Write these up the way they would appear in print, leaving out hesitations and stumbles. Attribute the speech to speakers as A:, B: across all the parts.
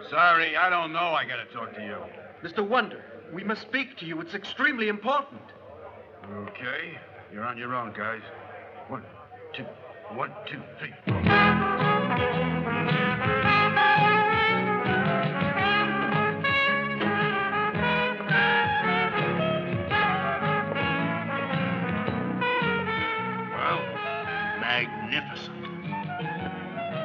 A: Sorry, I don't know. I gotta talk to you.
B: Mr. Wonder, we must speak to you. It's extremely important.
A: Okay. You're on your own, guys. 1, 2, 1, 2, 3. magnificent.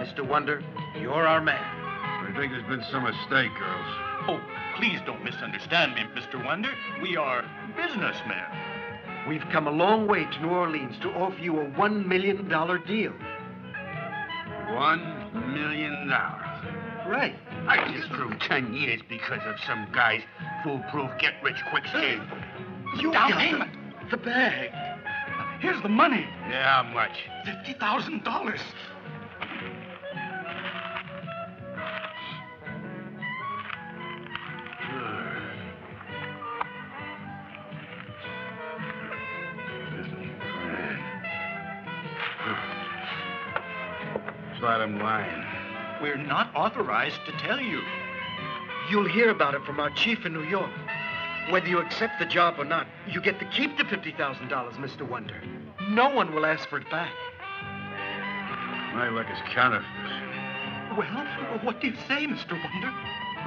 B: Mr. Wonder, you're our man.
A: I think there's been some mistake, girls.
C: Oh, please don't misunderstand me, Mr. Wonder. We are businessmen.
B: We've come a long way to New Orleans to offer you a $1 million deal.
A: $1 million.
B: Right.
A: I just threw 10 years because of some guy's foolproof get-rich-quick scheme.
B: You
C: Down
B: got
C: payment.
B: the bag.
C: Here's the money.
A: Yeah, how much?
C: $50,000.
A: Bottom line.
C: We're not authorized to tell you.
B: You'll hear about it from our chief in New York. Whether you accept the job or not, you get to keep the $50,000, Mr. Wonder. No one will ask for it back.
A: My luck is counterfeit.
C: Well, what do you say, Mr. Wonder?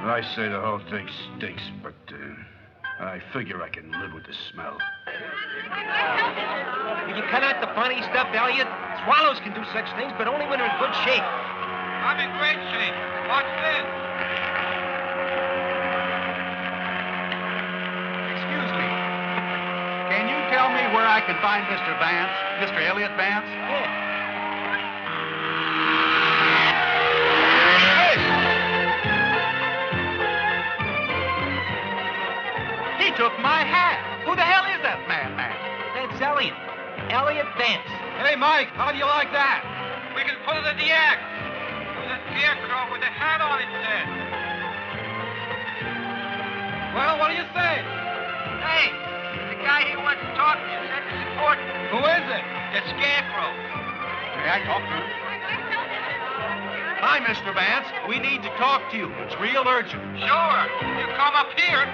A: Well, I say the whole thing stinks, but I figure I can live with the smell.
D: Will you cut out the funny stuff, Elliot? Swallows can do such things, but only when they're in good shape.
E: I'm in great shape. Watch this.
C: Excuse me. Can you tell me where I can find Mr. Vance? Mr. Elliot Vance?
D: Yeah.
C: He took my hat. Who the hell is that man?
D: That's Elliot. Elliot Vance.
C: Hey, Mike, how do you like that?
E: We can put it in the act. With a scarecrow with a hat on its head.
C: Well, what do you say?
E: Hey, the guy here wants to talk to you. Said it's important.
C: Who is it?
E: The scarecrow.
C: May I talk to him? Hi, Mr. Vance. We need to talk to you. It's real urgent.
E: Sure. You come up here.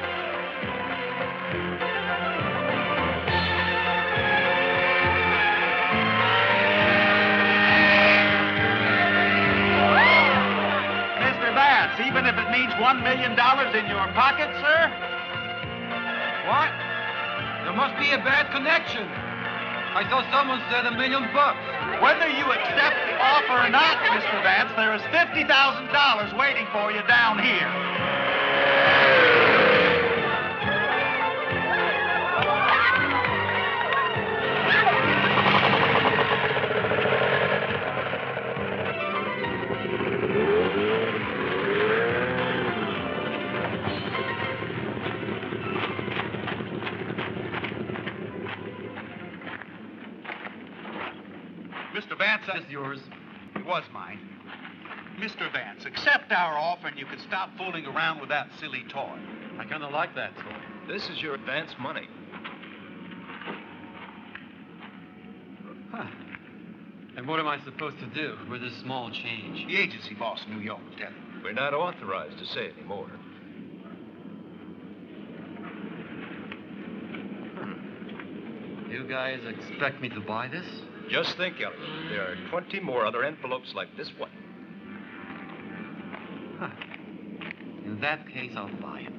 C: Even if it means $1 million in your pocket, sir?
E: What? There must be a bad connection. I thought someone said $1 million.
C: Whether you accept the offer or not, Mr. Vance, there is $50,000 waiting for you down here. Mr. Vance, that's yours. It was mine. Mr. Vance, accept our offer and you can stop fooling around with that silly toy.
F: I kind of like that toy. This is your advance money.
G: Huh. And what am I supposed to do with this small change?
C: The agency boss in New York will tell you.
F: We're not authorized to say any more.
G: You guys expect me to buy this?
F: Just think, Elliot. There are 20 more other envelopes like this one.
G: Huh. In that case, I'll buy it.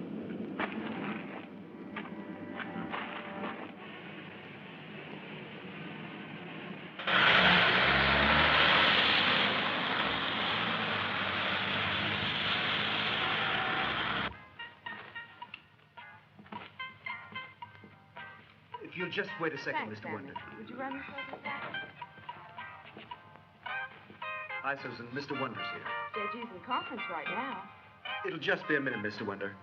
B: If you'll just wait a second, Mr. Wonder.
H: Would you run this over back?
B: Hi, Susan. Mr. Wonder's here.
H: Judge is in conference right now.
B: It'll just be a minute, Mr. Wonder.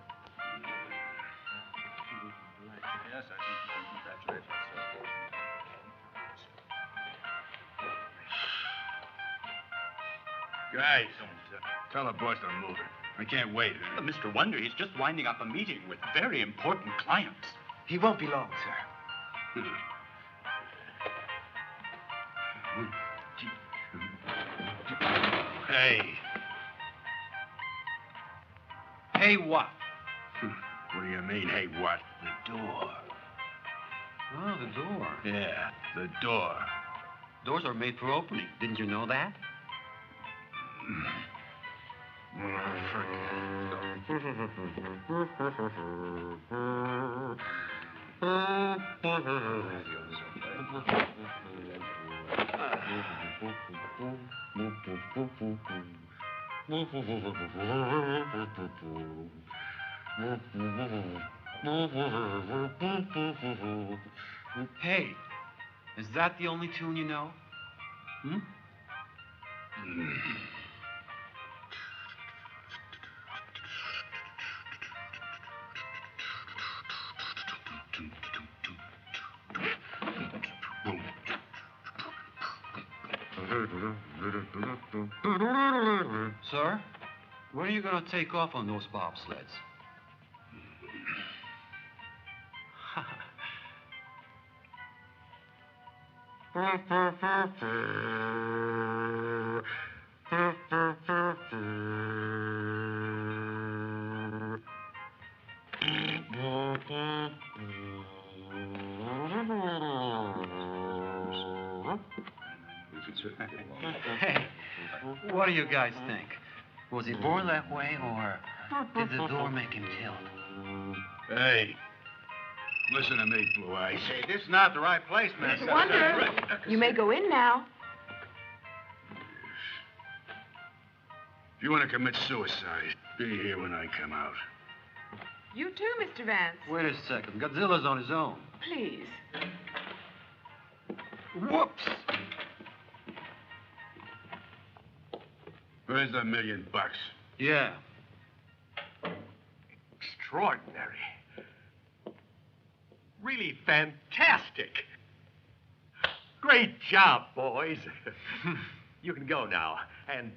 C: Yes, I think congratulations, sir.
A: Guys, tell the boss I'm moving. I can't wait.
C: Mr. Wonder, he's just winding up a meeting with very important clients.
B: He won't be long, sir.
A: Hey.
C: Hey, what?
A: What do you mean, hey, what? The door.
G: Oh, the door.
A: Yeah, the door.
G: Doors are made for opening. Didn't you know that? Hey, is that the only tune you know? Hmm? Sir, where are you going to take off on those bobsleds? Hey, what do you guys think? Was he born that way, or did the door make him tilt?
A: Hey, listen to me, Blue Eyes.
C: Hey, this is not the right place, man.
H: Mr. Wonder, you may go in now.
A: If you want to commit suicide, be here when I come out.
H: You too, Mr. Vance.
G: Wait a second. Godzilla's on his own.
H: Please.
G: Whoops!
A: Where's the $1 million?
G: Yeah.
I: Extraordinary. Really fantastic. Great job, boys. You can go now, and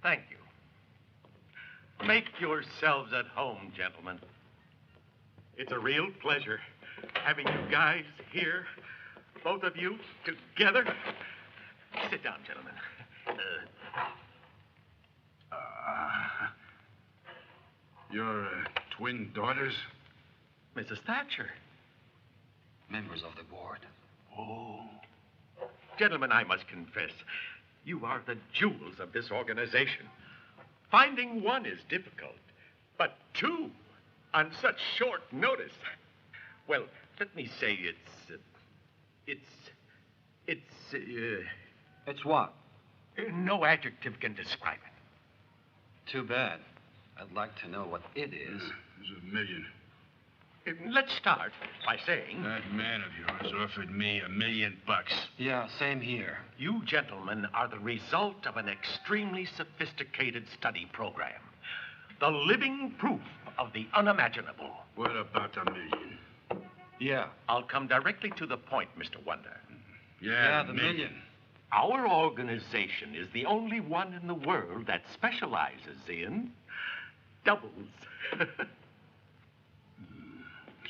I: thank you. Make yourselves at home, gentlemen. It's a real pleasure having you guys here, both of you together. Sit down, gentlemen.
A: Your twin daughters?
I: Mrs. Thatcher.
G: Members of the board.
I: Oh. Gentlemen, I must confess, you are the jewels of this organization. Finding one is difficult, but two on such short notice. Well, let me say
G: It's what?
I: no adjective can describe it.
G: Too bad. I'd like to know what it is.
A: There's $1 million.
I: Let's start by saying...
A: That man of yours offered me $1 million.
G: Yeah, same here.
I: You gentlemen are the result of an extremely sophisticated study program. The living proof of the unimaginable.
A: What about $1 million?
G: Yeah.
I: I'll come directly to the point, Mr. Wonder.
A: Yeah,
G: the million.
I: Our organization is the only one in the world that specializes in doubles.
A: Does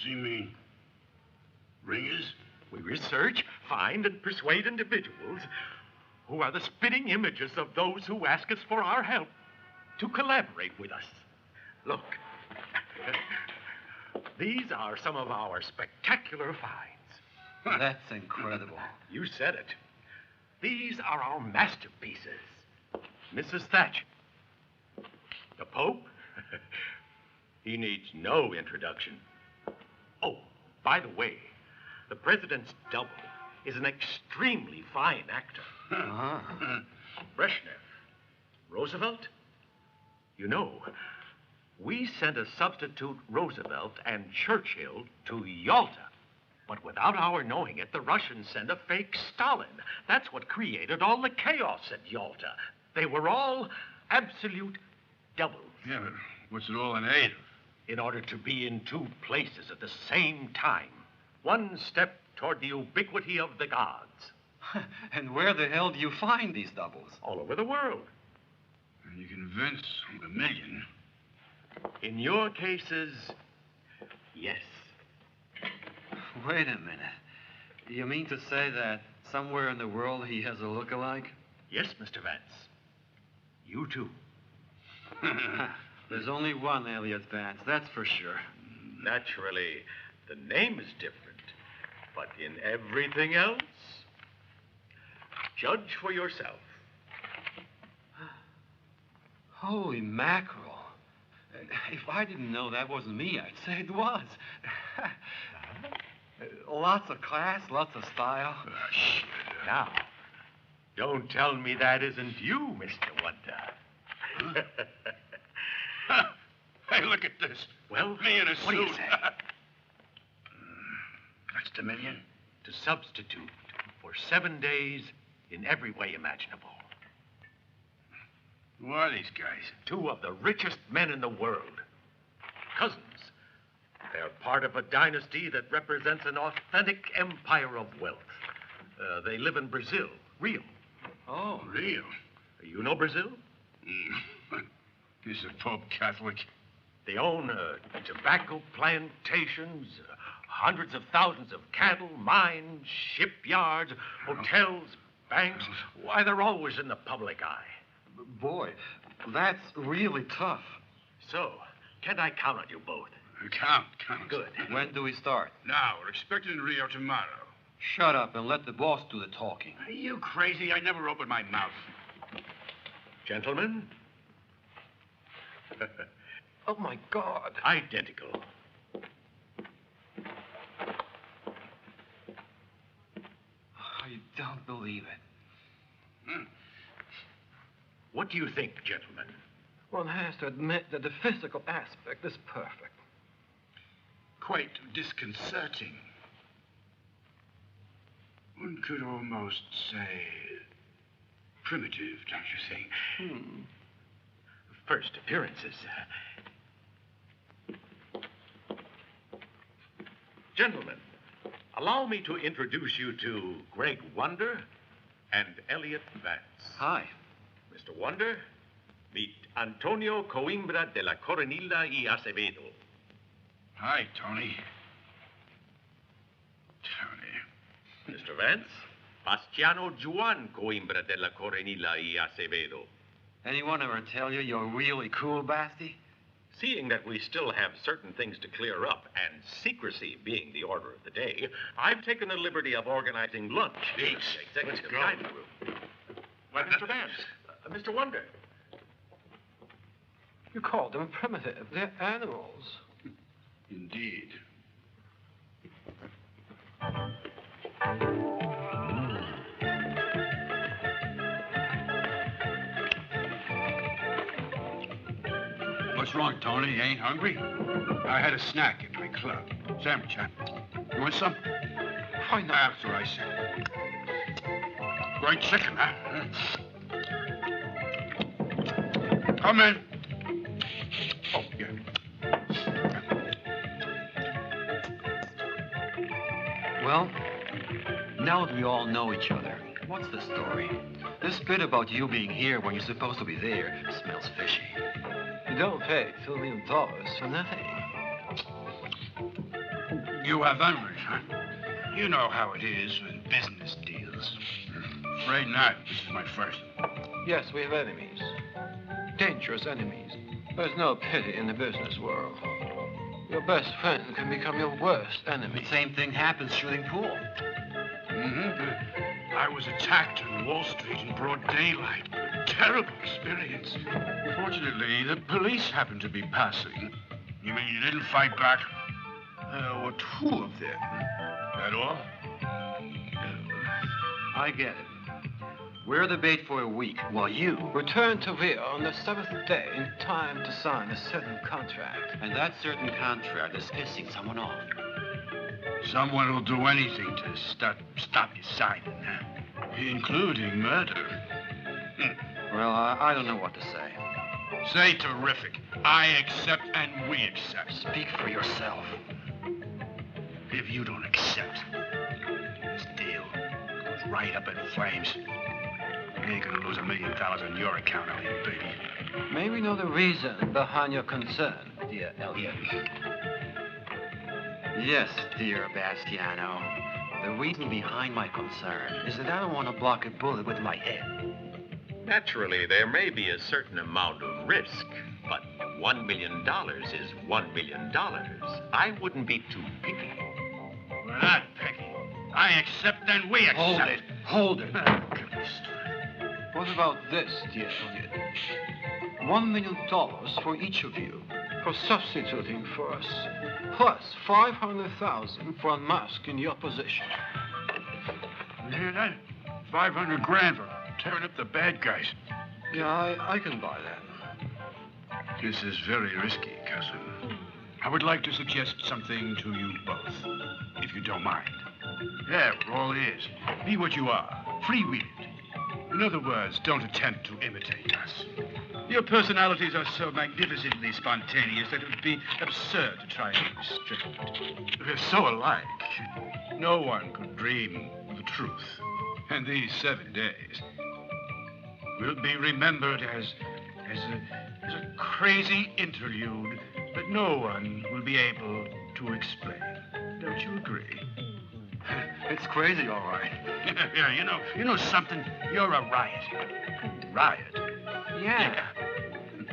A: he mean ringers?
I: We research, find, and persuade individuals who are the spitting images of those who ask us for our help to collaborate with us. Look, these are some of our spectacular finds.
G: That's incredible.
I: You said it. These are our masterpieces. Mrs. Thatcher. The Pope? He needs no introduction. Oh, by the way, the president's double is an extremely fine actor. Brezhnev. Roosevelt? You know, we sent a substitute Roosevelt and Churchill to Yalta. But without our knowing it, the Russians sent a fake Stalin. That's what created all the chaos at Yalta. They were all absolute doubles.
A: Yeah, but what's it all in aid of?
I: In order to be in two places at the same time. One step toward the ubiquity of the gods.
G: And where the hell do you find these doubles?
I: All over the world.
A: And you convince $1 million.
I: In your cases, yes.
G: Wait a minute. You mean to say that somewhere in the world he has a look-alike?
I: Yes, Mr. Vance. You too.
G: There's only one Elliot Vance, that's for sure.
I: Naturally, the name is different. But in everything else, judge for yourself.
G: Holy mackerel. If I didn't know that wasn't me, I'd say it was. Lots of class, lots of style.
A: Shut
I: Now, don't tell me that isn't you, Mr. Wonder.
A: Hey, look at this.
I: Well,
A: me in a
I: what do you
A: suit.
I: say?
A: That's the million?
I: To substitute for 7 days in every way imaginable.
A: Who are these guys?
I: 2 of the richest men in the world. Cousins. They're part of a dynasty that represents an authentic empire of wealth. They live in Brazil. Rio.
A: Oh, Rio.
I: You know Brazil?
A: Is the Pope Catholic?
I: They own tobacco plantations, hundreds of thousands of cattle, mines, shipyards, hotels, banks. Why, they're always in the public eye.
E: Boy, that's really tough.
I: So, can I count on you both?
A: Count.
I: Good.
E: When do we start?
A: Now, we're expected in Rio tomorrow.
E: Shut up and let the boss do the talking.
A: Are you crazy? I never opened my mouth.
I: Gentlemen?
E: Oh, my God.
I: Identical.
E: I don't believe it.
I: What do you think, gentlemen?
E: One has to admit that the physical aspect is perfect.
A: Quite disconcerting. One could almost say primitive, don't you think?
I: First appearances. Gentlemen, allow me to introduce you to Greg Wonder and Elliot Vance.
E: Hi.
I: Mr. Wonder, meet Antonio Coimbra de la Coronilla y Acevedo.
A: Hi, Tony.
I: Mr. Vance, Bastiano Juan Coimbra de la Coronilla y Acevedo.
G: Anyone ever tell you you're really cool, Basti?
I: Seeing that we still have certain things to clear up, and secrecy being the order of the day, I've taken the liberty of organizing lunch in the executive dining room. Why, Mr. Vance, Mr. Wonder.
E: You call them primitive. They're animals.
A: Indeed. What's wrong, Tony? You ain't hungry? I had a snack at my club. Sandwich, huh? You want some?
E: Why not?
A: That's what I said. Great chicken, huh? Come in. Oh, yeah.
G: Well, now that we all know each other, what's the story? This bit about you being here when you're supposed to be there smells fishy.
E: You don't pay $2 million for nothing.
A: You have enemies, huh? You know how it is with business deals. Afraid not. This is my first.
E: Yes, we have enemies. Dangerous enemies. There's no pity in the business world. Your best friend can become your worst enemy.
G: The same thing happens shooting pool.
A: I was attacked on Wall Street in broad daylight. Terrible experience. Fortunately, the police happened to be passing. You mean you didn't fight back? Or 2 of them. That all?
G: I get it. We're the bait for a week, while you...
E: Return to Rio on the 7th day in time to sign a certain contract.
G: And that certain contract is pissing someone off.
A: Someone will do anything to stop you signing, huh? Including murder.
G: Well, I don't know what to say.
A: Say terrific. I accept and we accept.
G: Speak for yourself.
A: If you don't accept, this deal goes right up in flames. You ain't gonna lose $1 million on your account, Elliot, baby.
E: May we know the reason behind your concern, dear Elliot?
G: Yes, dear Bastiano. The reason behind my concern is that I don't want to block a bullet with my head.
I: Naturally, there may be a certain amount of risk, but $1 million is $1 million. I wouldn't be too picky.
A: We're not picky. I accept and we accept.
E: Hold it. What about this, dear Elliot? $1 million for each of you for substituting for us, plus $500,000 for unmasking your position.
A: You hear that? 500 grand for tearing up the bad guys.
G: Yeah, I can buy that.
A: This is very risky, cousin. I would like to suggest something to you both, if you don't mind. Yeah, we're all ears. Be what you are. Freewheel it. In other words, don't attempt to imitate us. Your personalities are so magnificently spontaneous that it would be absurd to try and restrict. We're so alike. No one could dream of the truth. And these 7 days will be remembered as a crazy interlude that no one will be able to explain. Don't you agree?
G: It's crazy, all right.
A: Yeah, you know something? You're a riot. Riot?
G: Yeah.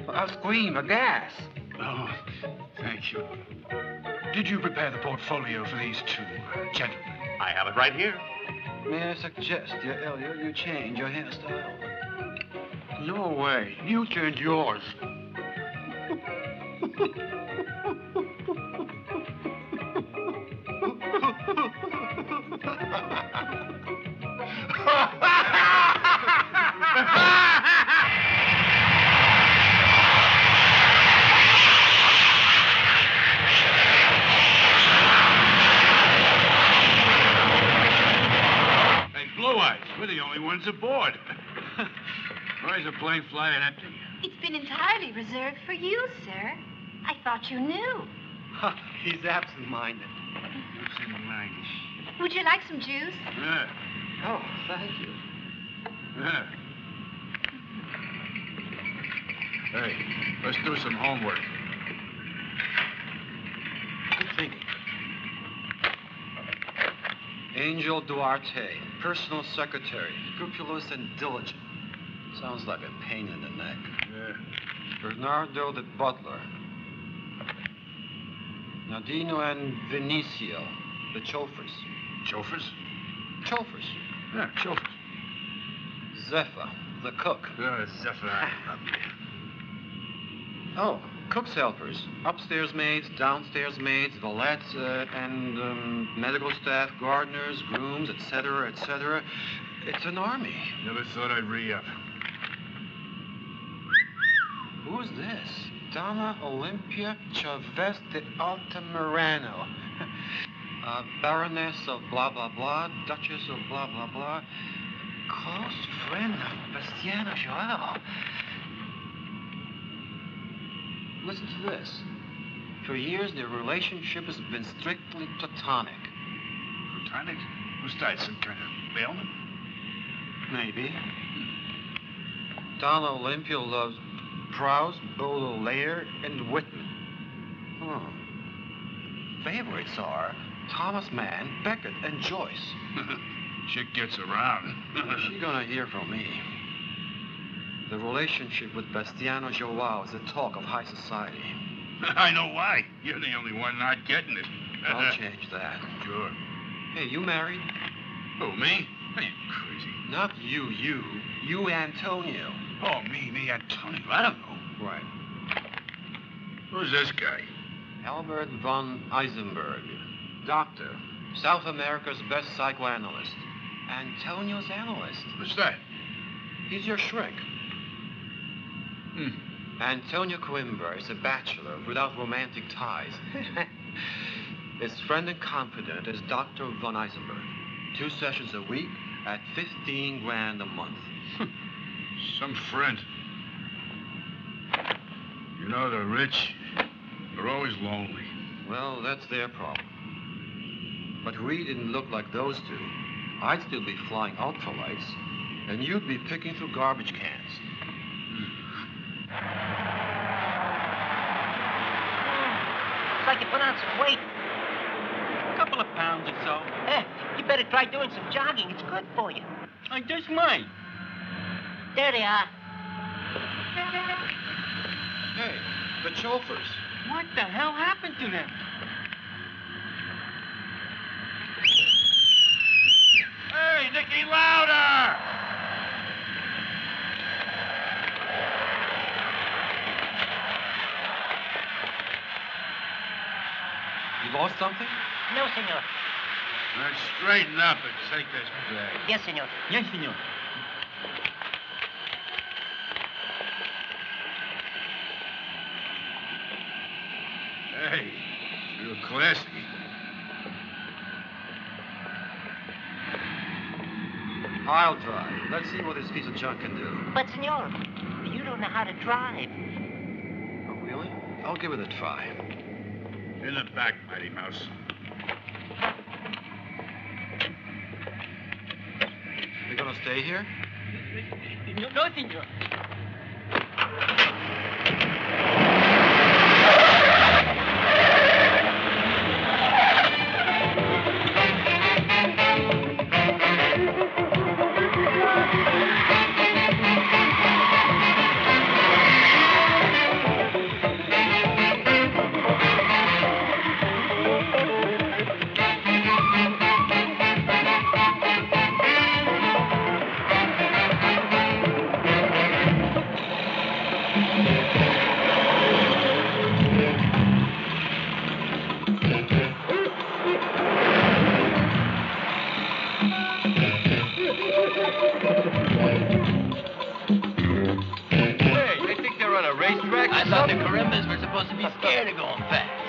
G: A scream, a gas.
A: Oh, thank you. Did you prepare the portfolio for these two gentlemen?
I: I have it right here.
G: May I suggest, dear Elliot, you change your hairstyle?
A: No way. You change yours. We're the only ones aboard. Why is the plane flying empty?
J: It's been entirely reserved for you, sir. I thought you knew.
G: He's absent-minded.
A: Absent-minded.
J: Would you like some juice?
A: Yeah.
G: Oh, thank you.
A: Yeah. Hey, let's do some homework.
G: Good thinking. Angel Duarte, personal secretary, scrupulous and diligent. Sounds like a pain in the neck.
A: Yeah.
G: Bernardo the butler. Nadino and Vinicio, the chauffeurs.
A: Chauffeurs?
G: Chauffeurs.
A: Yeah, chauffeurs.
G: Zephyr, the cook.
A: Zephyr.
G: Oh, cook's helpers. Upstairs maids, downstairs maids, valettes, and medical staff, gardeners, grooms, etc., etc. It's an army.
A: Never thought I'd re-up.
G: Who's this? Donna Olympia Chavez de Altamirano. Baroness of blah, blah, blah, Duchess of blah, blah, blah. Close friend of Bastiano Joel. Listen to this. For years, their relationship has been strictly platonic.
A: Platonic? Who's died? Some kind of ailment?
G: Maybe. Donna Olympia loves Proust, Baudelaire, and Whitman. Favorites are Thomas Mann, Beckett, and Joyce.
A: Chick gets around.
G: She's gonna hear from me. The relationship with Bastiano Joao is the talk of high society.
A: I know why. You're the only one not getting it.
G: I'll change that.
A: Sure.
G: Hey, you married?
A: Who, me? Are you crazy?
G: Not you. You, Antonio.
A: Oh, me, Antonio. I don't know.
G: Right.
A: Who's this guy?
G: Albert von Eisenberg. Doctor. South America's best psychoanalyst. Antonio's analyst.
A: What's that?
G: He's your shrink. Antonio Coimbra is a bachelor without romantic ties. His friend and confidant is Dr. von Eisenberg. 2 sessions a week at 15 grand a month.
A: Some friend. You know, the rich are always lonely.
G: Well, that's their problem. But if we didn't look like those two, I'd still be flying ultralights, and you'd be picking through garbage cans.
D: It's like you put on some weight.
K: A couple of pounds or so.
D: You better try doing some jogging. It's good for you.
K: I just might.
D: There they are.
G: Hey, the chauffeurs.
K: What the hell happened to them?
A: Hey, Nicky, louder!
G: You lost something?
D: No, senor.
A: Now straighten up and take this bag.
D: Yes, senor.
K: Yes, senor.
A: Hey, you're classy.
G: I'll drive. Let's see what this piece of junk can do.
D: But, senor, you don't know how to drive.
G: Oh, really? I'll give it a try.
A: In the back, Mighty Mouse.
G: You gonna stay here?
K: No, senor.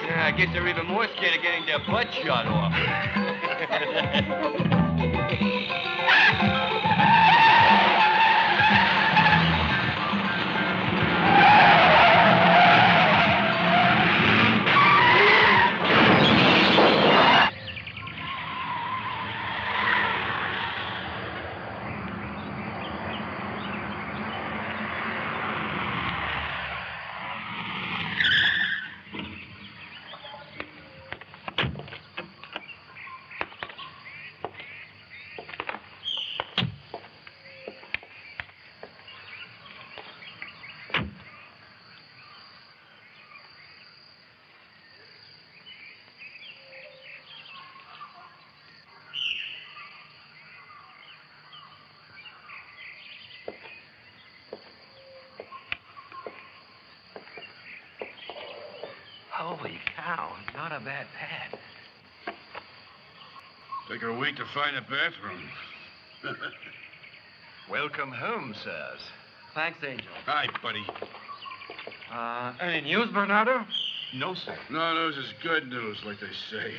I: I guess they're even more scared of getting their butt shot off.
C: Holy cow, not a bad pad.
A: Take her a week to find a bathroom.
I: Welcome home, sirs.
G: Thanks, Angel.
A: Hi, buddy.
G: Any news, Bernardo?
I: No, sir.
A: No news is good news, like they say.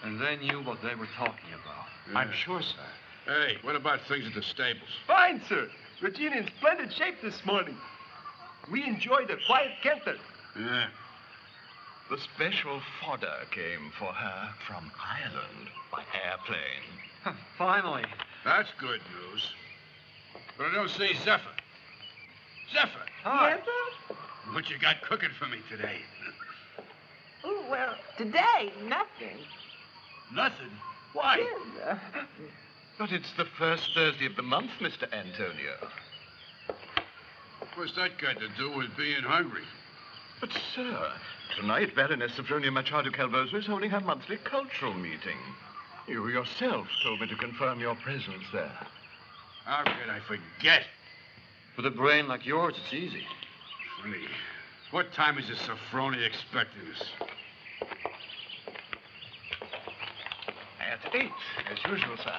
G: And they knew what they were talking about.
A: Yeah.
I: I'm sure, sir.
A: Hey, what about things at the stables?
I: Fine, sir. Regina in splendid shape this morning. We enjoyed a quiet canter.
A: Yeah.
I: The special fodder came for her from Ireland by airplane.
G: Finally.
A: That's good news. But I don't see Zephyr. Zephyr!
G: Hi.
A: What you got cooking for me today?
H: Oh, well, today, nothing.
A: Nothing? Why?
I: But it's the first Thursday of the month, Mr. Antonio.
A: What's that got to do with being hungry?
I: But, sir, tonight Baroness Sophronia Machado Calvoso is holding her monthly cultural meeting. You yourself told me to confirm your presence there.
A: How could I forget?
G: With a brain like yours, it's easy.
A: Funny. What time is this Sophronia expecting us?
I: At 8, as usual, sir.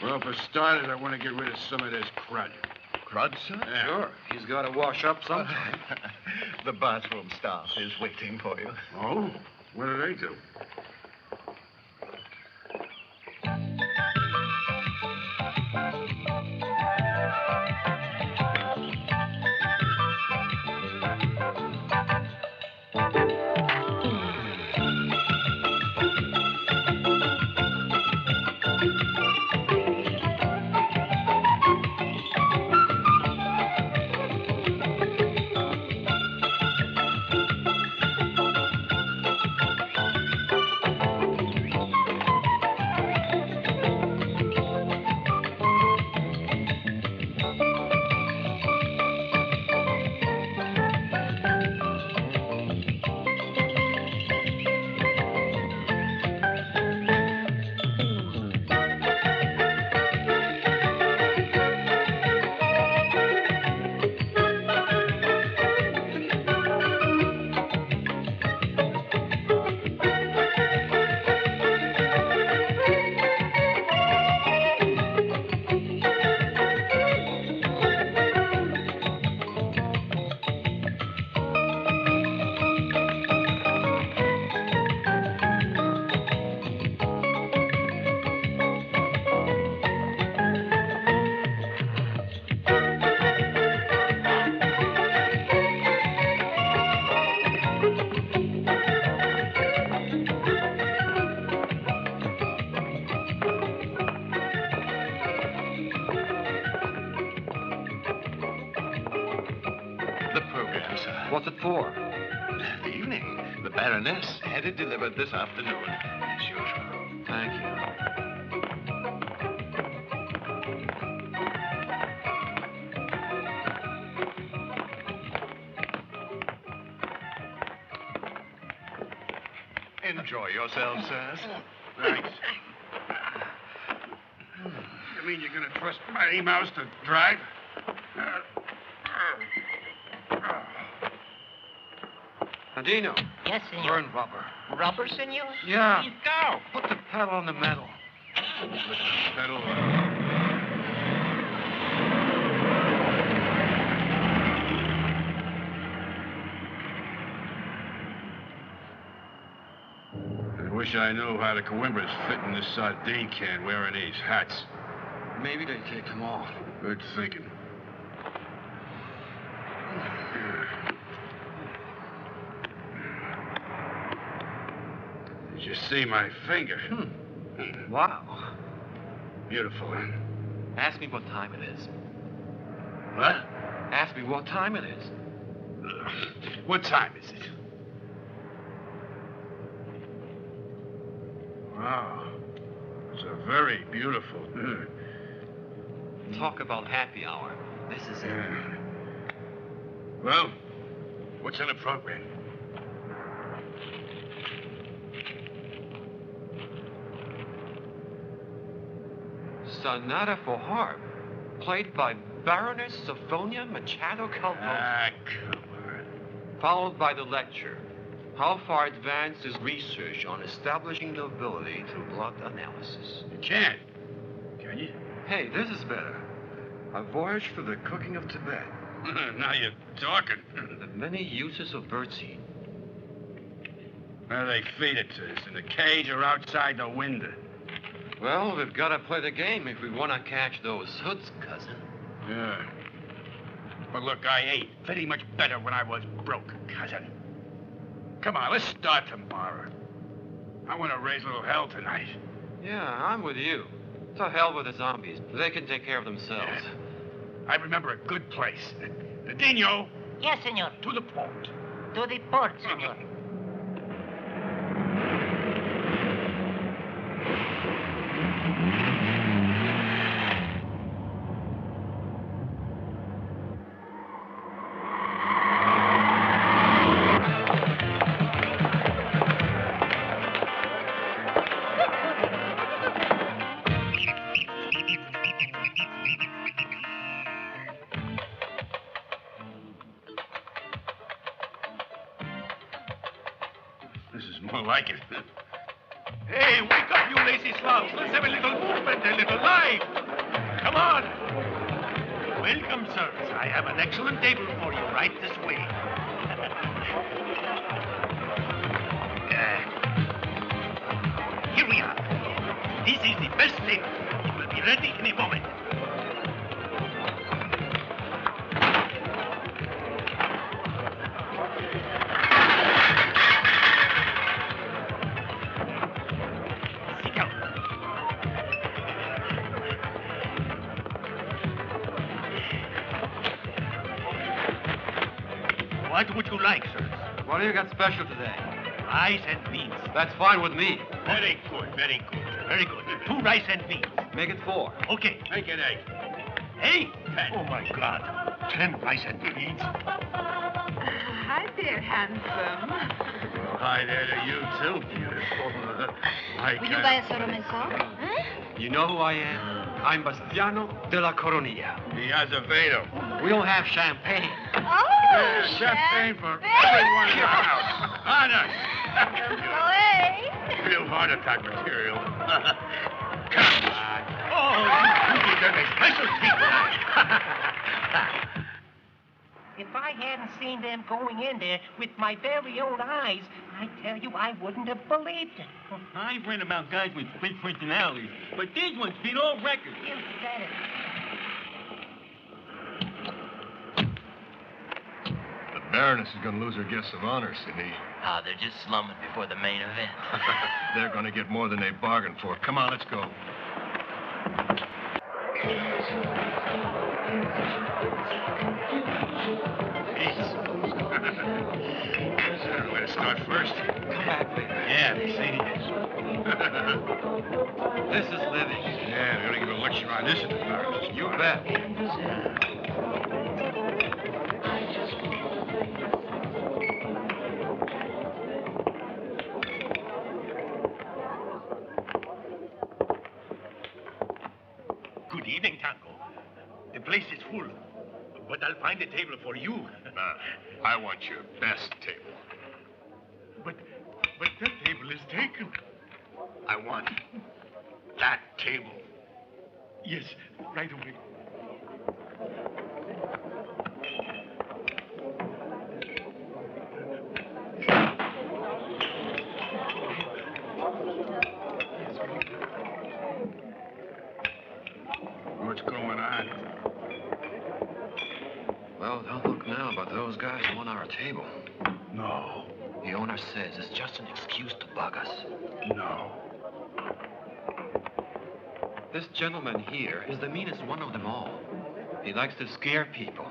A: Well, for starters, I want to get rid of some of this crud.
I: Crud, sir?
A: Yeah.
G: Sure. He's got to wash up sometime.
I: The bathroom staff is waiting for you.
A: Oh? What do they do? sir.
E: What's it for?
A: The evening. The Baroness had it delivered this afternoon, as usual.
E: Thank you.
A: Enjoy yourselves, sirs. Thanks. You mean you're going to trust Mighty Mouse to drive?
E: Andino.
D: Yes, senor.
E: Burn rubber.
D: Rubber, senor?
E: Yeah.
D: Please go.
E: Put the pedal on the metal.
A: Pedal. I wish I knew how the Coimbras fit in this sardine can wearing these hats.
E: Maybe they take them off.
A: Good thinking. Did you see my finger?
E: Wow.
A: Beautiful, huh?
E: Ask me what time it is.
A: What?
E: Ask me what time it is.
A: What time is it? Wow. It's a very beautiful.
E: Talk about happy hour. This is it.
A: Well, what's on the program?
E: Sonata for harp, played by Baroness Sophronia Machado Calvo.
A: Ah, come on.
E: Followed by the lecture. How far advanced is research on establishing nobility through blood analysis?
A: You can't. Can you?
E: Hey, this is better. A voyage through the cooking of Tibet.
A: Now you're talking.
E: The many uses of birdseed.
A: Where do they feed it to us? In the cage or outside the window?
E: Well, we've got to play the game if we want to catch those hoods, cousin.
A: Yeah. But look, I ate very much better when I was broke, cousin. Come on, let's start tomorrow. I want to raise a little hell tonight.
E: Yeah, I'm with you. To hell with the zombies. They can take care of themselves.
A: Yeah. I remember a good place. The Dino.
D: Yes, senor.
A: To the port.
D: To the port, senor.
A: Like it. Hey, wake up, you lazy slobs. Let's have a little movement, a little life. Come on. Welcome, sirs. I have an excellent table for you right this way. Here we are. This is the best table. It will be ready in a moment. What would you like, sir?
E: What do you got special today?
A: Rice and beans.
E: That's fine with me.
A: Very good, very good, very good. 2 rice and beans.
E: Make it 4.
A: Okay. Make it 8. 8? 10. Oh, my God. 10 rice and beans.
H: Hi there, handsome.
A: Well, hi there to you, too, beautiful.
J: Will you buy a soda myself?
E: You know who I am? I'm Bastiano de la Coronilla.
A: The Azevedo.
E: We don't have champagne.
J: Oh,
A: champagne for everyone in the house. On us. Real heart attack material. Come on. Oh, you deserve a special treatment.
D: If I hadn't seen them going in there with my very own eyes, I tell you, I wouldn't have believed it.
K: I've read about guys with big personalities, but these ones beat all records.
D: You said it.
F: The Baroness is going to lose her guests of honor, Sidney.
L: Ah, they're just slumming before the main event.
F: They're going to get more than they bargained for. Come on, let's go.
A: Peace. start first?
G: Come back later.
A: Yeah, Mercedes.
G: This is living.
A: Yeah, we only give a lecture on this in the car.
G: You bet.
I: Good evening, Tango. The place is full, but I'll find a table for you.
A: I want your best table.
I: But that table is taken.
A: I want that table.
I: Yes, right away.
A: What's going on?
G: Well, don't look now, but those guys want our table.
A: No.
G: The owner says it's just an excuse to bug us.
A: No.
G: This gentleman here is the meanest one of them all. He likes to scare people.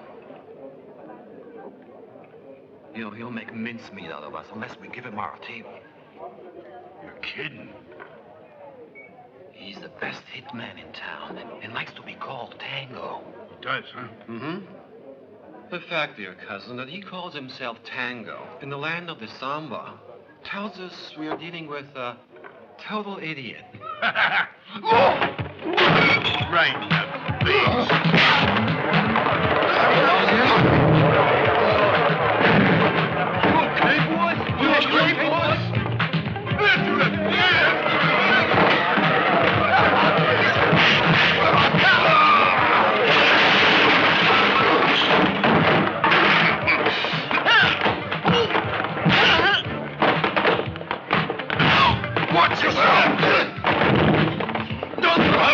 G: He'll make mincemeat out of us unless we give him our table.
A: You're kidding.
G: He's the best hitman in town and likes to be called Tango.
A: He does, huh?
G: Mm-hmm. The fact, dear cousin, that he calls himself Tango in the land of the samba tells us we are dealing with a total idiot.
A: Right in the face.
I: Okay, boys? You okay, boys?
A: Watch yourself! Don't throw!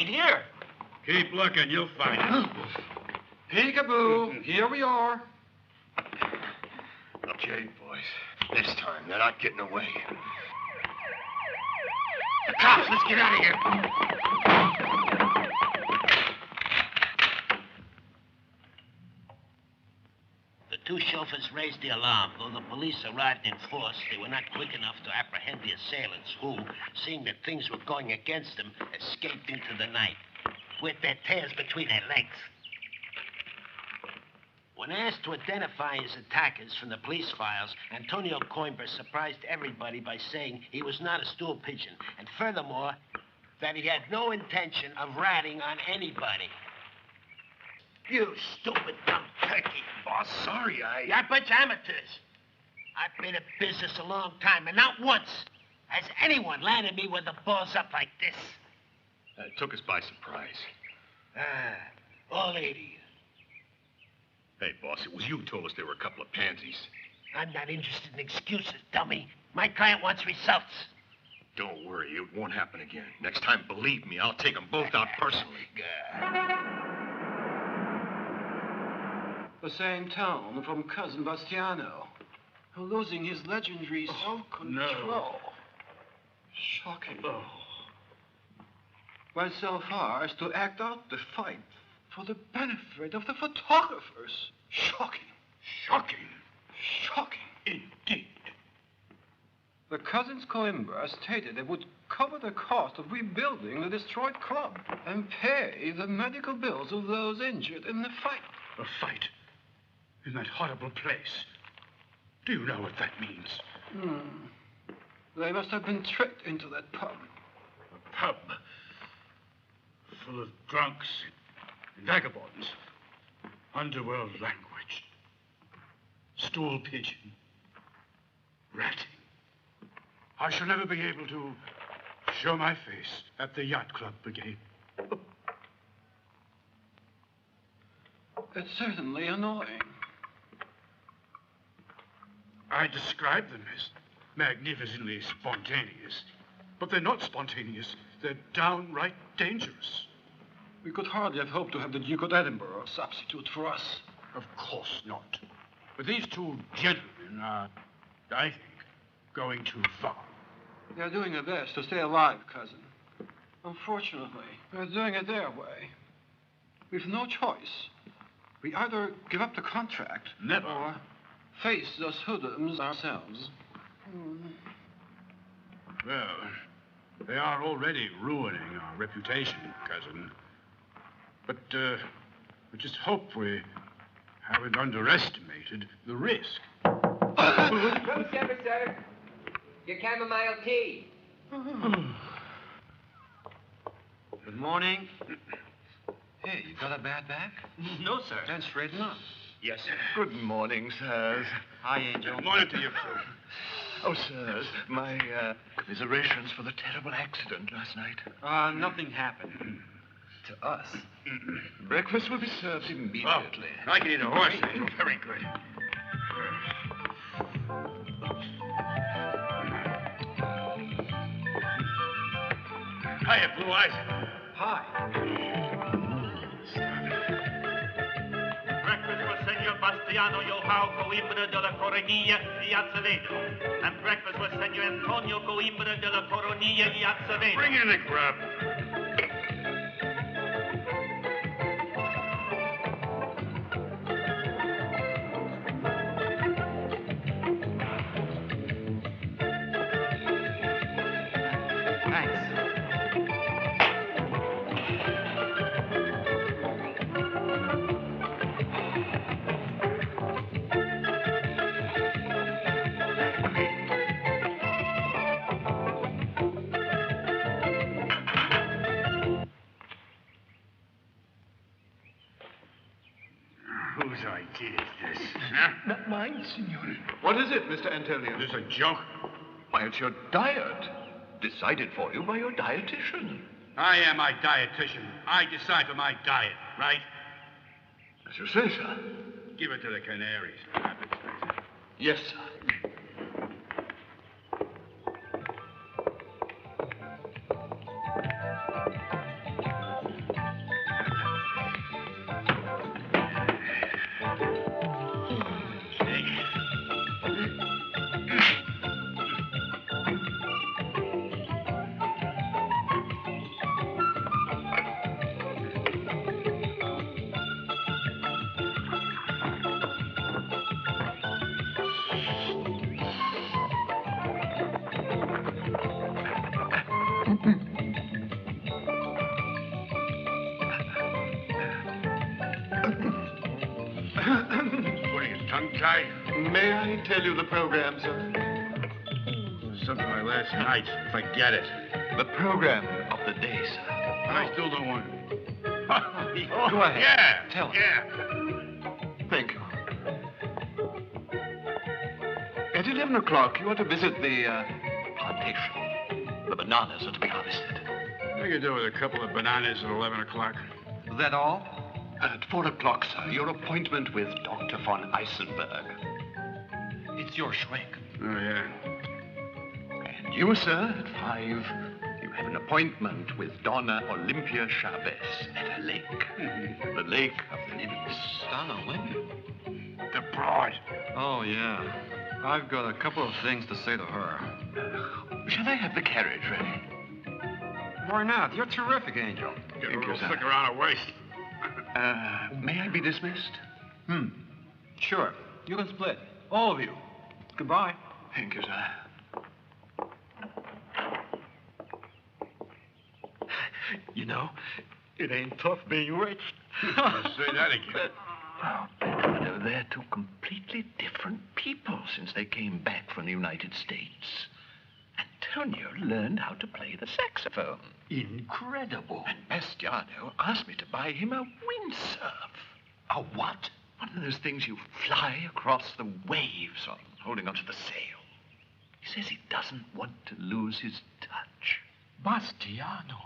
D: ain't here.
A: Keep looking, you'll find it.
G: Peekaboo, here we are.
I: Okay, boys. This time, they're not getting away. The cops, let's get out of here.
D: The two chauffeurs raised the alarm. Though the police arrived in force, they were not quick enough to apprehend the assailants who, seeing that things were going against them, escaped into the night with their tails between their legs. When asked to identify his attackers from the police files, Antonio Coimbra surprised everybody by saying he was not a stool pigeon, and furthermore, that he had no intention of ratting on anybody. You stupid dumb turkey.
I: Boss, sorry,
D: You're a bunch of amateurs. I've been in business a long time, and not once has anyone landed me with the balls up like this.
I: It took us by surprise.
D: All 80.
I: Hey, boss, it was you who told us there were a couple of pansies.
D: I'm not interested in excuses, dummy. My client wants results.
I: Don't worry, it won't happen again. Next time, believe me, I'll take them both out personally.
G: The same tone from Cousin Bastiano, who losing his legendary self-control.
A: No.
G: Shocking. Went so far as to act out the fight for the benefit of the photographers. Shocking.
A: Shocking.
G: Shocking.
A: Indeed.
G: The cousins Coimbra stated they would cover the cost of rebuilding the destroyed club and pay the medical bills of those injured in the fight.
A: A fight? In that horrible place? Do you know what that means?
G: They must have been tricked into that pub.
A: A pub full of drunks and vagabonds. Underworld language. Stool pigeon. Ratting. I shall never be able to show my face at the yacht club again.
G: It's certainly annoying.
A: I describe them as magnificently spontaneous. But they're not spontaneous. They're downright dangerous.
G: We could hardly have hoped to have the Duke of Edinburgh substitute for us.
A: Of course not. But these two gentlemen are, I think, going too far.
G: They're doing their best to stay alive, cousin. Unfortunately, they're doing it their way. We've no choice. We either give up the contract...
A: Never.
G: ...or face those hoodlums ourselves.
A: Well, they are already ruining our reputation, cousin. But we just hope we haven't underestimated the risk.
M: Room service, sir. Your chamomile tea.
G: Good morning. Hey, you got a bad back?
K: No, sir.
G: Then straighten up.
A: Yes, sir.
I: Good morning, sirs.
G: Hi, Angel.
A: Good morning to you, too.
I: Oh, sirs, my commiserations for the terrible accident last night.
G: Nothing happened.
I: To us. Breakfast will be served immediately.
A: I can eat a horse, Angel. Very good. Hiya, Blue Eyes.
G: Hi.
K: Breakfast for Senor Bastiano Joao Coimbra de la Coronilla y Acevedo. And breakfast for Senor Antonio Coimbra de la Coronilla y Acevedo.
A: Bring in the grub. Whose idea is this? Huh?
B: Not mine, senor.
I: What is it, Mr. Antonio?
A: Is this a joke?
I: Why, it's your diet. Decided for you by your dietitian.
A: I am my dietitian. I decide for my diet, right?
I: As you say, sir.
A: Give it to the canaries.
I: Yes, sir.
A: guy.
F: May I tell you the program, sir?
A: Something like last night, if I get it.
F: The program of the day, sir.
A: I still don't want it.
F: Go ahead.
A: Yeah.
F: Tell us.
A: Yeah.
F: Thank you. At 11 o'clock, you are to visit the plantation. The bananas are to be harvested.
A: What do you do with a couple of bananas at 11 o'clock?
C: Is that all?
F: At 4 o'clock, sir, your appointment with Dr. von Eisenberg.
C: It's your Schwenk.
A: Oh, yeah.
F: And you, sir, at 5, you have an appointment with Donna Olympia Chavez at her lake. The lake of the lilies.
G: Donna Olympia?
A: The bride.
G: Oh, yeah. I've got a couple of things to say to her.
F: Shall I have the carriage ready?
G: Why not? You're terrific, Angel.
A: Get a little thick around her waist.
F: May I be dismissed?
G: Sure. You can split. All of you. Goodbye.
F: Thank you, sir. You know, it ain't tough being rich.
A: Say that again.
F: Oh, Pedro, they're two completely different people since they came back from the United States. Antonio learned how to play the saxophone. Incredible. And Bastiano asked me to buy him a windsurf. A what? One of those things you fly across the waves on, holding onto the sail. He says he doesn't want to lose his touch. Bastiano.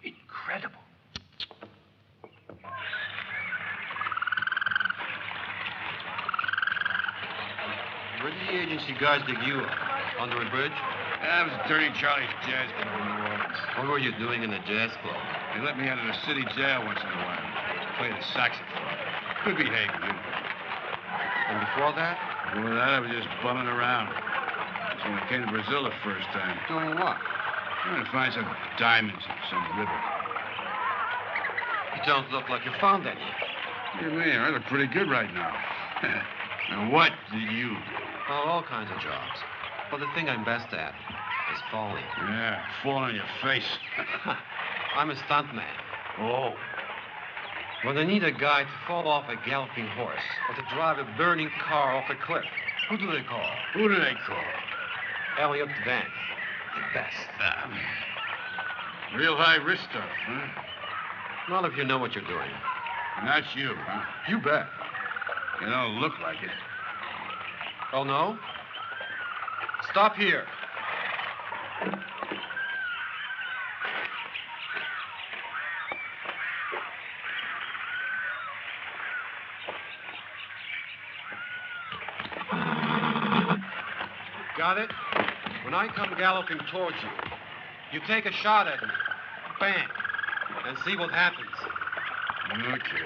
F: Incredible.
G: Where did the agency guys dig you up? Under a bridge?
A: That was Dirty Charlie's jazz club in New Orleans.
G: What were you doing in the jazz club?
A: They let me out of the city jail once in a while to play the saxophone. Good behavior, you.
G: And before that?
A: Before that, I was just bumming around. That's when I came to Brazil the first time.
G: Doing what?
A: Trying to find some diamonds in some river.
G: You don't look like you found any.
A: What do you mean? I look pretty good right now. And what did you do?
G: Oh, all kinds of jobs. But the thing I'm best at is falling.
A: Yeah, falling on your face.
G: I'm a stuntman.
A: Oh.
G: When they need a guy to fall off a galloping horse or to drive a burning car off a cliff, who do they call?
A: Who do they call?
G: Elliot Vance. The best.
A: Real high risk stuff, huh?
G: Not if you know what you're doing.
A: And that's you, huh?
G: You bet.
A: You don't look like it.
G: Oh, no? Stop here. Got it? When I come galloping towards you, you take a shot at me. Bang. And see what happens.
A: Okay.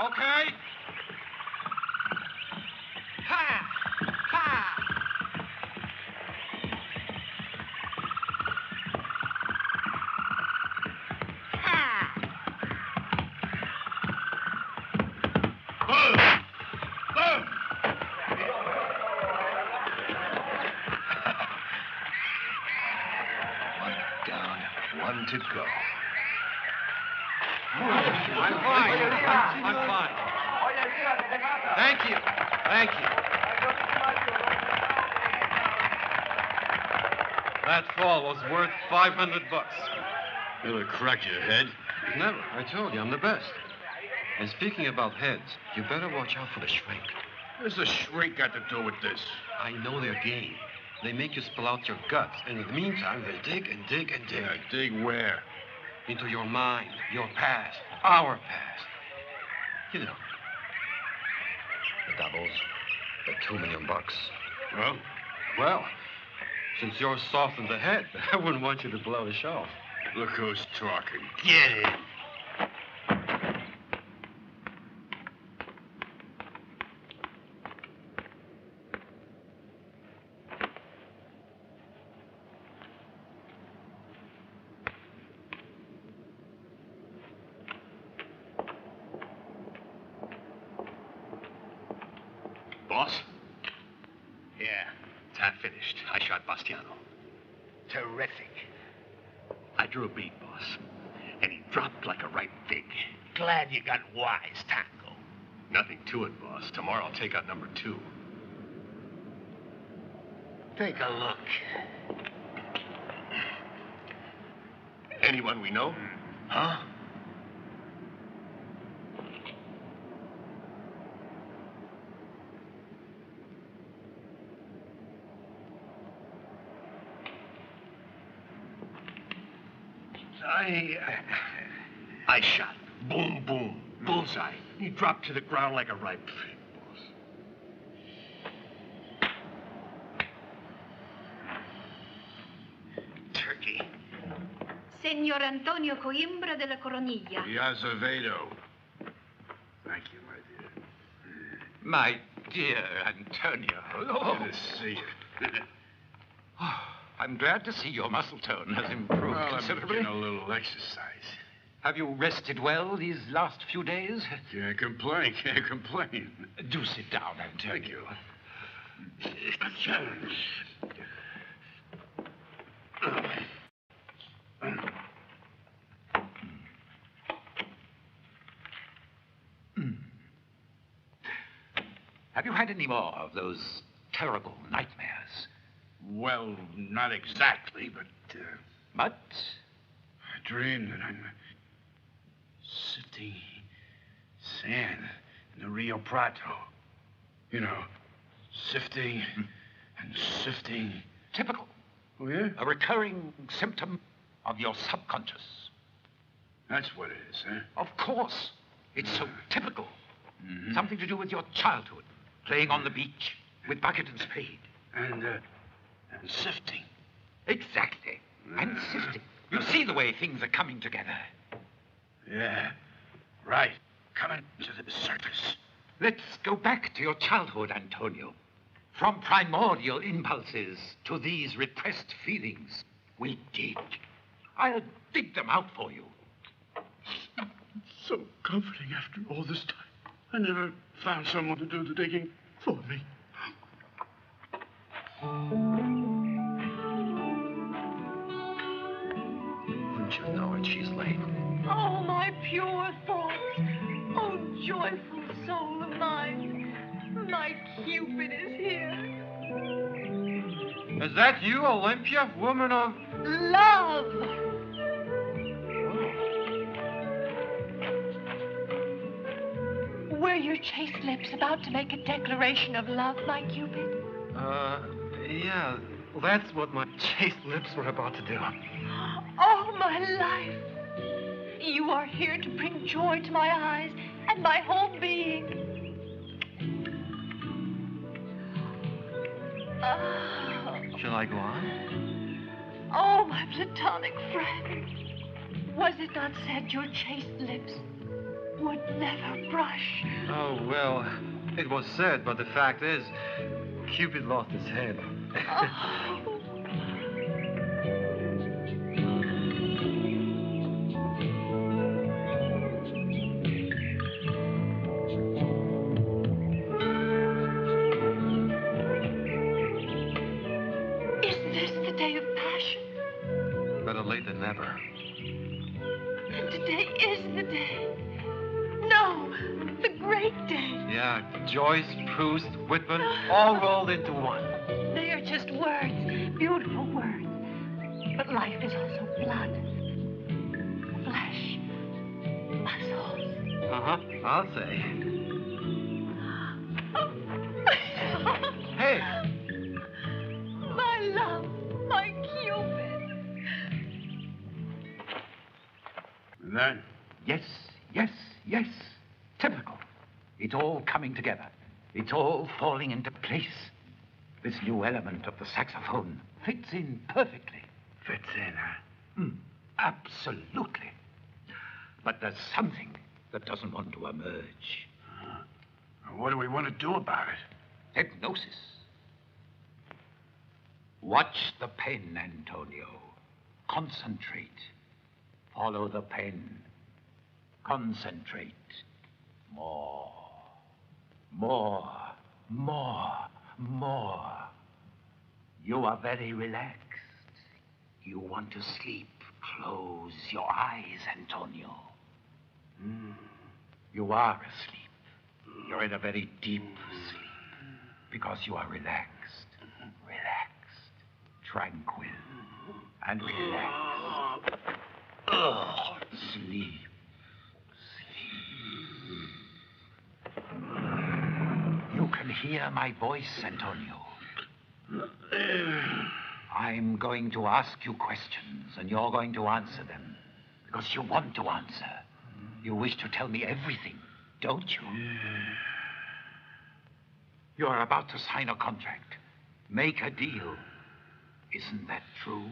G: Okay? Ha! Ha!
F: One down, one to go.
G: I'm fine. I'm fine. Thank you. Thank you. That fall was worth $500.
A: It'll crack your head.
G: Never. I told you, I'm the best. And speaking about heads, you better watch out for the shrink.
A: What's the shrink got to do with this?
G: I know their game. They make you spill out your guts, and in the meantime, they dig and dig and dig.
A: Yeah, dig where?
G: Into your mind, your past, our past. You know. The doubles, the $2 million.
A: Well?
G: Well, since you're soft in the head, I wouldn't want you to blow the show.
A: Look who's talking. Get in. boss?
I: Yeah.
A: It's half finished. I shot Bastiano.
I: Terrific.
A: I drew a bead, boss. And he dropped like a ripe fig.
D: Glad you got wise, Taco.
A: Nothing to it, boss. Tomorrow I'll take out number 2.
D: Take a look.
A: Anyone we know?
D: Huh?
A: I shot. Boom, boom. Bullseye. He dropped to the ground like a ripe fig, boss.
I: Turkey.
J: Signor Antonio Coimbra della Coronilla.
A: Azevedo. Thank you, my dear.
C: My dear Antonio.
A: Good to see you.
C: I'm glad to see your muscle tone has improved
A: Well,
C: considerably.
A: I'm getting a little exercise.
C: Have you rested well these last few days?
A: Can't complain, can't complain.
C: Do sit down, Antonio. Have you had any more of those terrible nightmares?
A: Well, not exactly, but...
C: But?
A: I dream that I'm sifting sand in the Rio Prato. You know, sifting and sifting.
C: Typical.
A: Oh, yeah?
C: A recurring symptom of your subconscious.
A: That's what it is, huh?
C: Of course. It's so typical. Something to do with your childhood. Playing on the beach with bucket and spade.
A: And sifting.
C: Exactly. And sifting. You see the way things are coming together.
A: Yeah, right. Coming to the surface.
C: Let's go back to your childhood, Antonio. From primordial impulses to these repressed feelings, we'll dig. I'll dig them out for you.
A: So comforting after all this time. I never found someone to do the digging for me.
F: Wouldn't you know it? She's late.
H: Oh, my pure thoughts. Oh, joyful soul of mine. My Cupid is here.
G: Is that you, Olympia, woman of...
H: Love! Were your chaste lips about to make a declaration of love, my Cupid?
B: Yeah, that's what my chaste lips were about to do.
H: Oh, my life. You are here to bring joy to my eyes and my whole being.
B: Shall I go on?
H: Oh, my platonic friend. Was it not said your chaste lips would never brush?
B: Oh, well, it was said, but the fact is, Cupid lost his head.
H: Isn't this the day of passion?
B: Better late than never.
H: And today is the day. No, the great day.
B: Yeah, Joyce, Proust, Whitman, all rolled into one.
H: They are just words, beautiful words. But life is also blood, flesh, muscles.
B: Uh-huh, I'll say. Hey!
H: My love, my Cupid.
A: And then?
C: Yes, yes, yes. Typical. It's all coming together. It's all falling into place. This new element of the saxophone fits in perfectly.
A: Fits in, huh?
C: Absolutely. But there's something that doesn't want to emerge.
A: What do we want to do about it?
C: Hypnosis. Watch the pen, Antonio. Concentrate. Follow the pen. Concentrate. More. More. More. You are very relaxed. You want to sleep. Close your eyes, Antonio. You are asleep. You're in a very deep sleep because you are relaxed, tranquil, and relaxed. Sleep. You can hear my voice, Antonio. I'm going to ask you questions, and you're going to answer them. Because you want to answer. You wish to tell me everything, don't you? You're about to sign a contract. Make a deal. Isn't that true?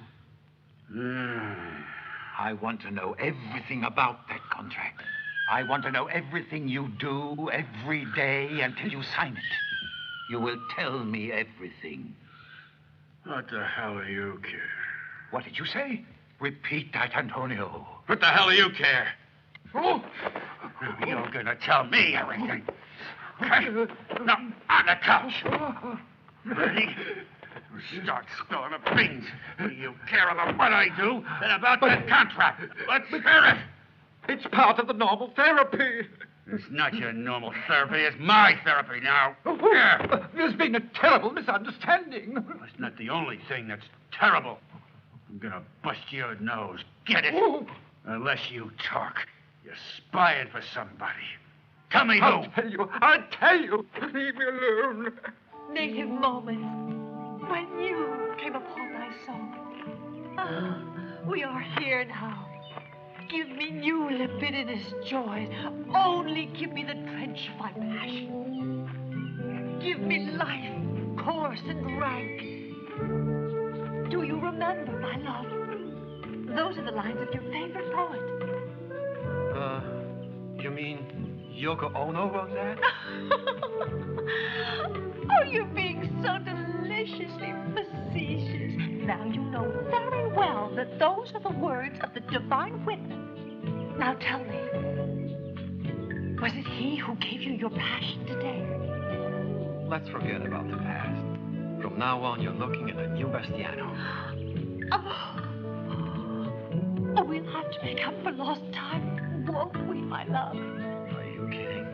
C: I want to know everything about that contract. I want to know everything you do every day until you sign it. You will tell me everything.
A: What the hell do you care?
C: What did you say? Repeat that, Antonio.
A: What the hell do you care? Oh, you're gonna tell me everything. Now, on the couch. Ready? Start spilling the beans. Do you care about what I do and about that contract? Let's hear it.
C: It's part of the normal therapy.
A: It's not your normal therapy. It's my therapy now. Here.
C: There's been a terrible misunderstanding.
A: That's not the only thing that's terrible. I'm gonna bust your nose. Get it? Unless you talk. You're spying for somebody. Tell me who.
C: I'll tell you. Leave me alone.
H: Native moments when you came upon my soul. We are here now. Give me new libidinous joys. Only give me the drench of my passion. Give me life, coarse and rank. Do you remember, my love? Those are the lines of your favorite poet.
G: You mean Yoko Ono wrote that?
H: Oh, you're being so deliciously facetious. Now you know very well that those are the words of the divine witness. Now tell me, was it he who gave you your passion today?
G: Let's forget about the past. From now on, you're looking at a new Bastiano.
H: Oh, we'll have to make up for lost time, won't we, my love?
G: Are you kidding?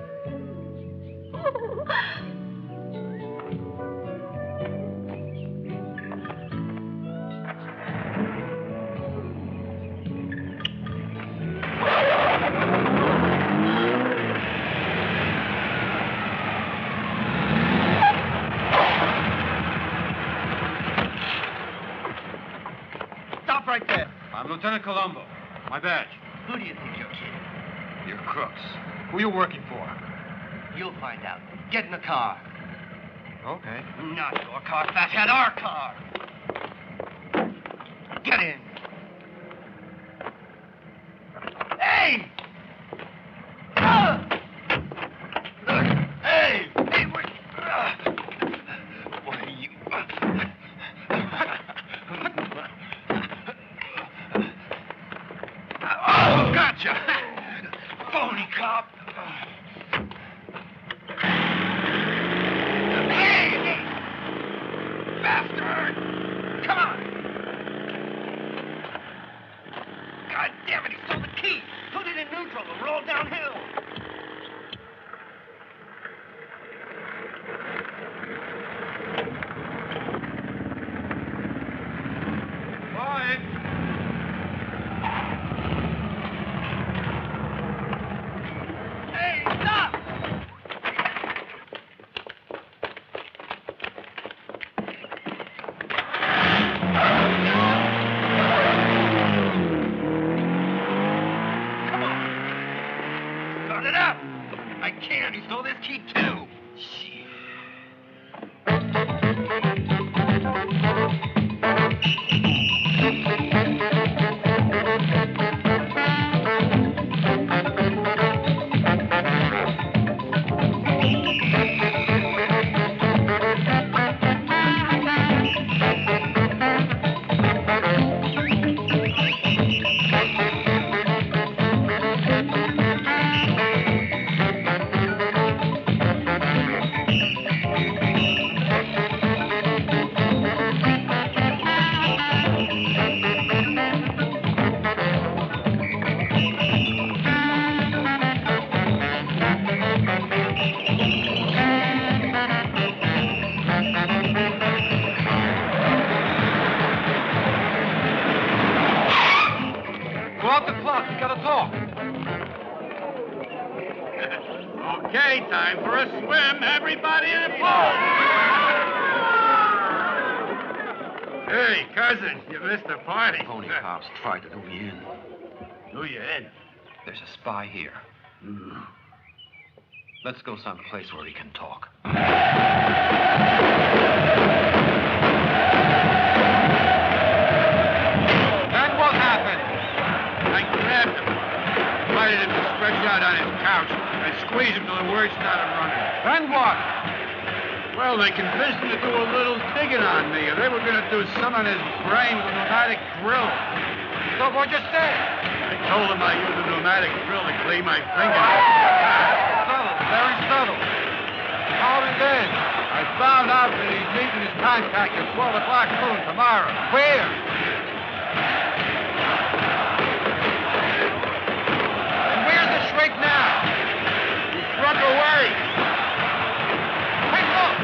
B: Stop right there.
G: I'm Lieutenant Colombo. My badge.
B: Who do you think you're kidding?
G: You're crooks. Who are you working for?
B: You'll find out. Get in the car.
G: Okay.
B: Not your car, fathead, our car. Get in. Hey! Hey! Hey, what are you... Oh, gotcha! Phony cop. Hey! Bastard! Come on!
A: time for a swim. Everybody in the pool. Hey, cousin, you missed the party.
E: Phony cops tried to do me in.
A: Do you in?
E: There's a spy here. Let's go someplace where he can talk.
G: Then what happened?
A: I grabbed him, invited him to stretch out on his couch, and squeezed him till the words started running.
G: Then what?
A: Well, they convinced him to do a little digging on me. They were going to do some on his brain with a pneumatic drill.
G: So what'd you say?
A: I told him I used a pneumatic drill to clean my fingers.
G: Subtle, very subtle. How and then?
A: I found out that he's meeting his contact at 12 o'clock noon tomorrow.
G: Where?
A: And where's the shrink now? He struck away.
G: Hey, look!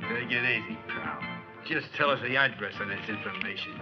A: Take it easy, pal. Just tell us the address on this information.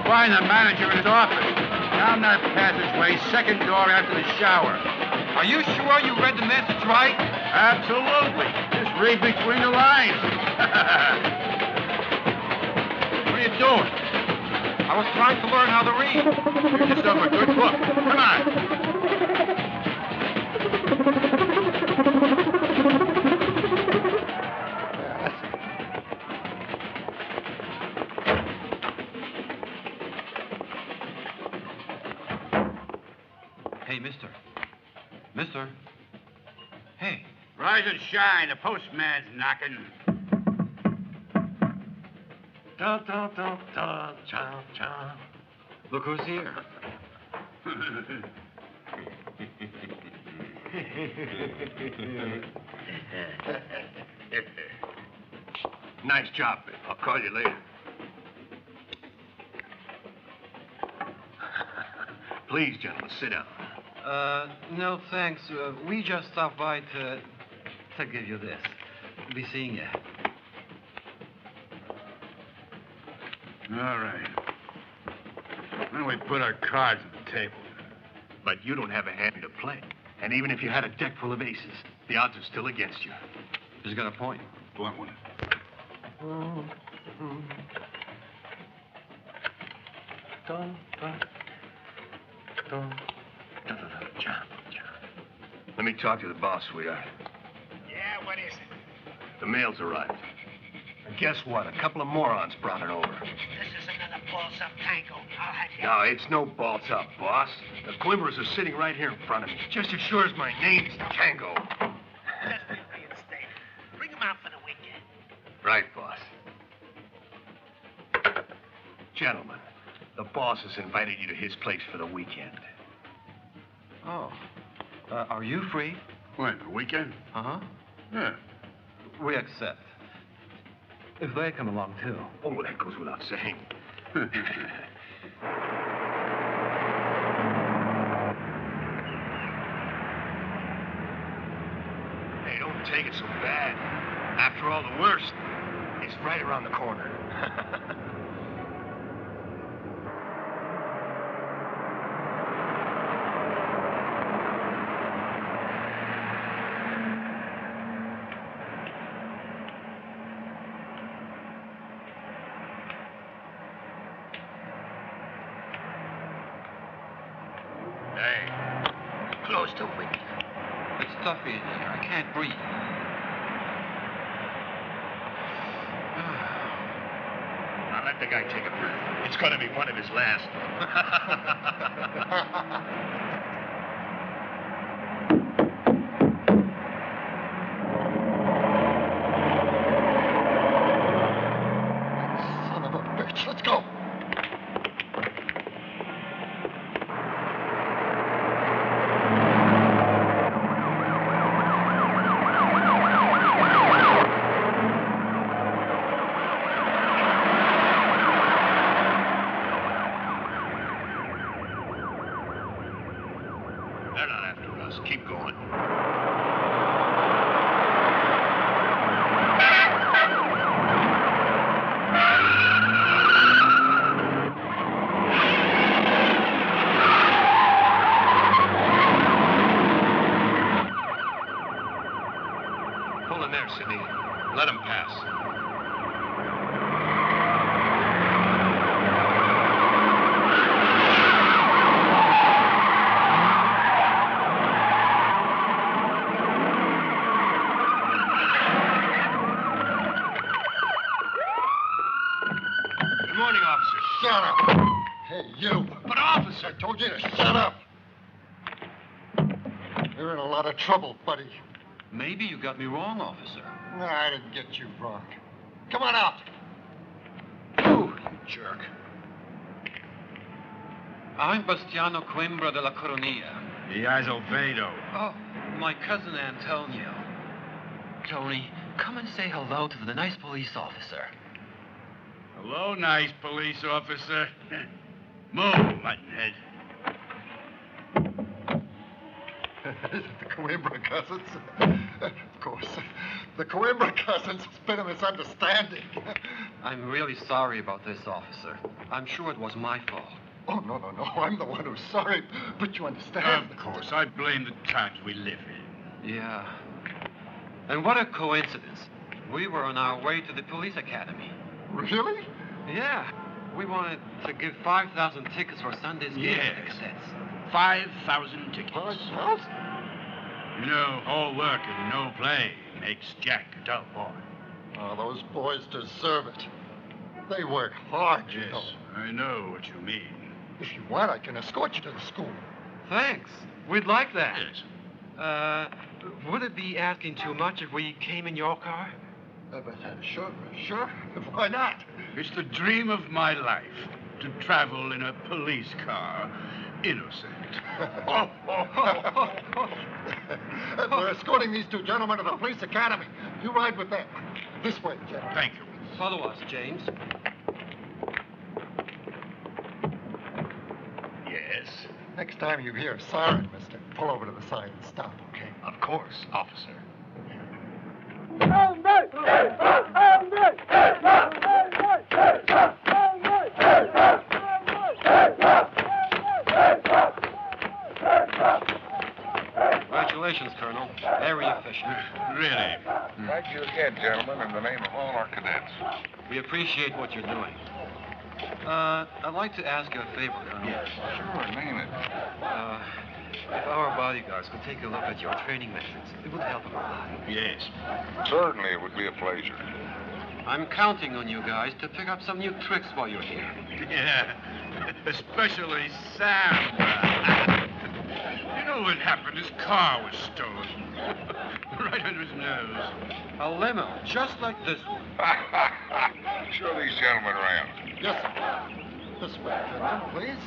A: Find the manager in his office. Down that passageway, second door after the shower.
G: Are you sure you read the message right?
A: Absolutely. Just read between the lines. What are you doing?
G: I was trying to learn how to read.
A: Give yourself a good book. Come on.
G: Hey, mister. Mister. Hey.
A: Rise and shine. The postman's knocking.
I: Da, da, da, da, cha, cha.
G: Look who's here.
I: Nice job, Bill. I'll call you later. Please, gentlemen, sit down.
G: No thanks. We just stopped by to give you this. Be seeing you.
A: All right. Why don't we put our cards on the table?
I: But you don't have a hand to play. And even if you had a deck full of aces, the odds are still against you.
G: He's got a point.
A: Blunt one.
I: Let me talk to the boss, sweetheart.
D: Yeah, what is it?
I: The mail's arrived. And guess what? A couple of morons brought it over.
D: This is another balls up tango. I'll have you.
A: No, it's no balls up, boss. The Glimmers are sitting right here in front of me. Just as sure as my name's Tango.
D: Just to reinstate. Bring him out for the weekend.
A: Right, boss. Gentlemen, the boss has invited you to his place for the weekend.
E: Oh. Are you free?
A: When, the weekend?
E: Uh-huh.
A: Yeah.
E: We accept. If they come along, too.
A: Oh, that goes without saying. Hey, don't take it so bad. After all, the worst is right around the corner.
D: Close to wicked.
E: It's stuffy in here. I can't breathe.
A: Now let the guy take a breath. It's gonna be one of his last.
N: Son of a bitch. Let's go.
A: They're not after us. Keep going. Pull in there, Sidney. Let him pass. Good morning, officer.
N: Shut up. Hey, you.
A: But, officer,
N: I told you to shut up. You're in a lot of trouble, buddy.
E: Maybe you got me wrong, officer.
N: No, I didn't get you wrong. Come on out.
A: You jerk.
E: I'm Bastiano Coimbra de la Coronilla.
A: Y Vedo.
E: Oh, my cousin Antonio. Tony, come and say hello to the nice police officer.
A: Hello, nice police officer. Move, muttonhead.
N: The Coimbra cousins. Of course. The Coimbra cousins. It's been a misunderstanding.
E: I'm really sorry about this, officer. I'm sure it was my fault.
N: Oh, no. I'm the one who's sorry. But you understand.
A: Of course. I blame the times we live in.
E: Yeah. And what a coincidence. We were on our way to the police academy.
N: Really?
E: Yeah. We wanted to give 5,000 tickets for Sunday's game
A: Yes.
E: to the cadets.
A: 5,000 tickets.
N: 5,000?
A: You know, all work and no play makes Jack a dull boy.
N: Oh, those boys deserve it. They work hard, you know.
A: I know what you mean.
N: If you want, I can escort you to the school.
E: Thanks. We'd like that.
A: Yes.
E: Would it be asking too much if we came in your car?
N: Sure. Why not?
A: It's the dream of my life to travel in a police car, innocent.
N: We're escorting these two gentlemen to the police academy. You ride with them. This way, gentlemen.
A: Thank you.
E: Follow us, James.
A: Yes.
N: Next time you hear a siren, mister, pull over to the side and stop, okay?
A: Of course, officer.
E: Congratulations, Colonel. Very efficient.
A: Really?
O: Thank you again, gentlemen, in the name of all our cadets.
E: We appreciate what you're doing. I'd like to ask you a favor, Colonel.
A: Yes.
O: Sure, name it.
E: If our bodyguards could take a look at your training methods, it would help a lot.
A: Yes.
O: Certainly, it would be a pleasure.
G: I'm counting on you guys to pick up some new tricks while you're here.
A: Yeah, especially Sam. You know what happened? His car was stolen. Right under his nose.
G: A limo, just like this one.
O: Show these gentlemen around.
N: Yes, sir. This way, gentlemen, please.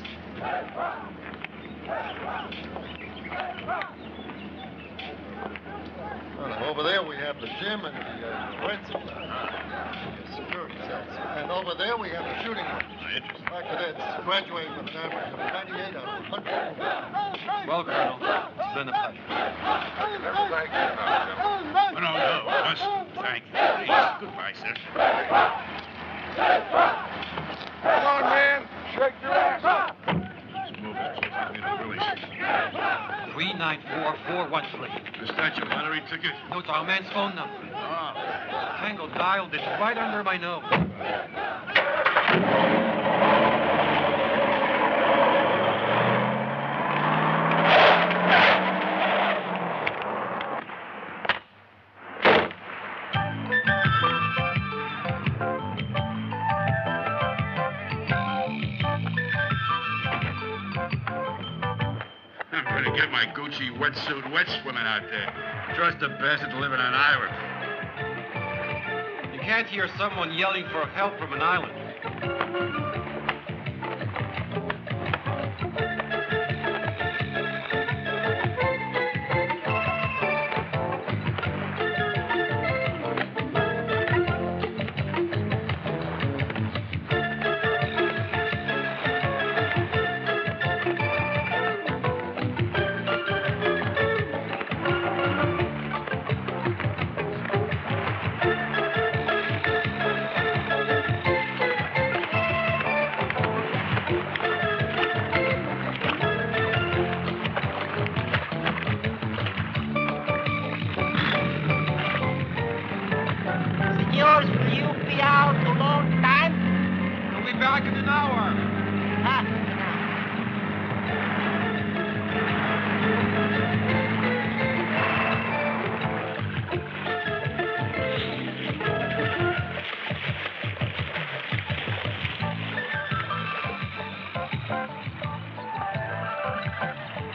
N: Well, over there we have the gym and the rent supply. Security cells. And over there we have the shooting range. Our cadets graduated with an average of 98 out of 100.
G: Well, Colonel, it's been a pleasure.
O: Never thank you enough, gentlemen.
A: No, mustn't. Thank you. Please. Goodbye, sir.
O: Come on, man. Shake your ass up.
A: Let's move as close as we can really see.
G: 394413.
A: Is that your lottery ticket?
G: No, it's our man's phone number.
A: Oh.
G: Tango dialed it right under my nose.
A: I'm going to get my Gucci wetsuit wet swimming out there. Trust the bastard to live in an island.
G: You can't hear someone yelling for help from an island.
D: Senors, will you be out a long time?
G: We'll be back in an hour.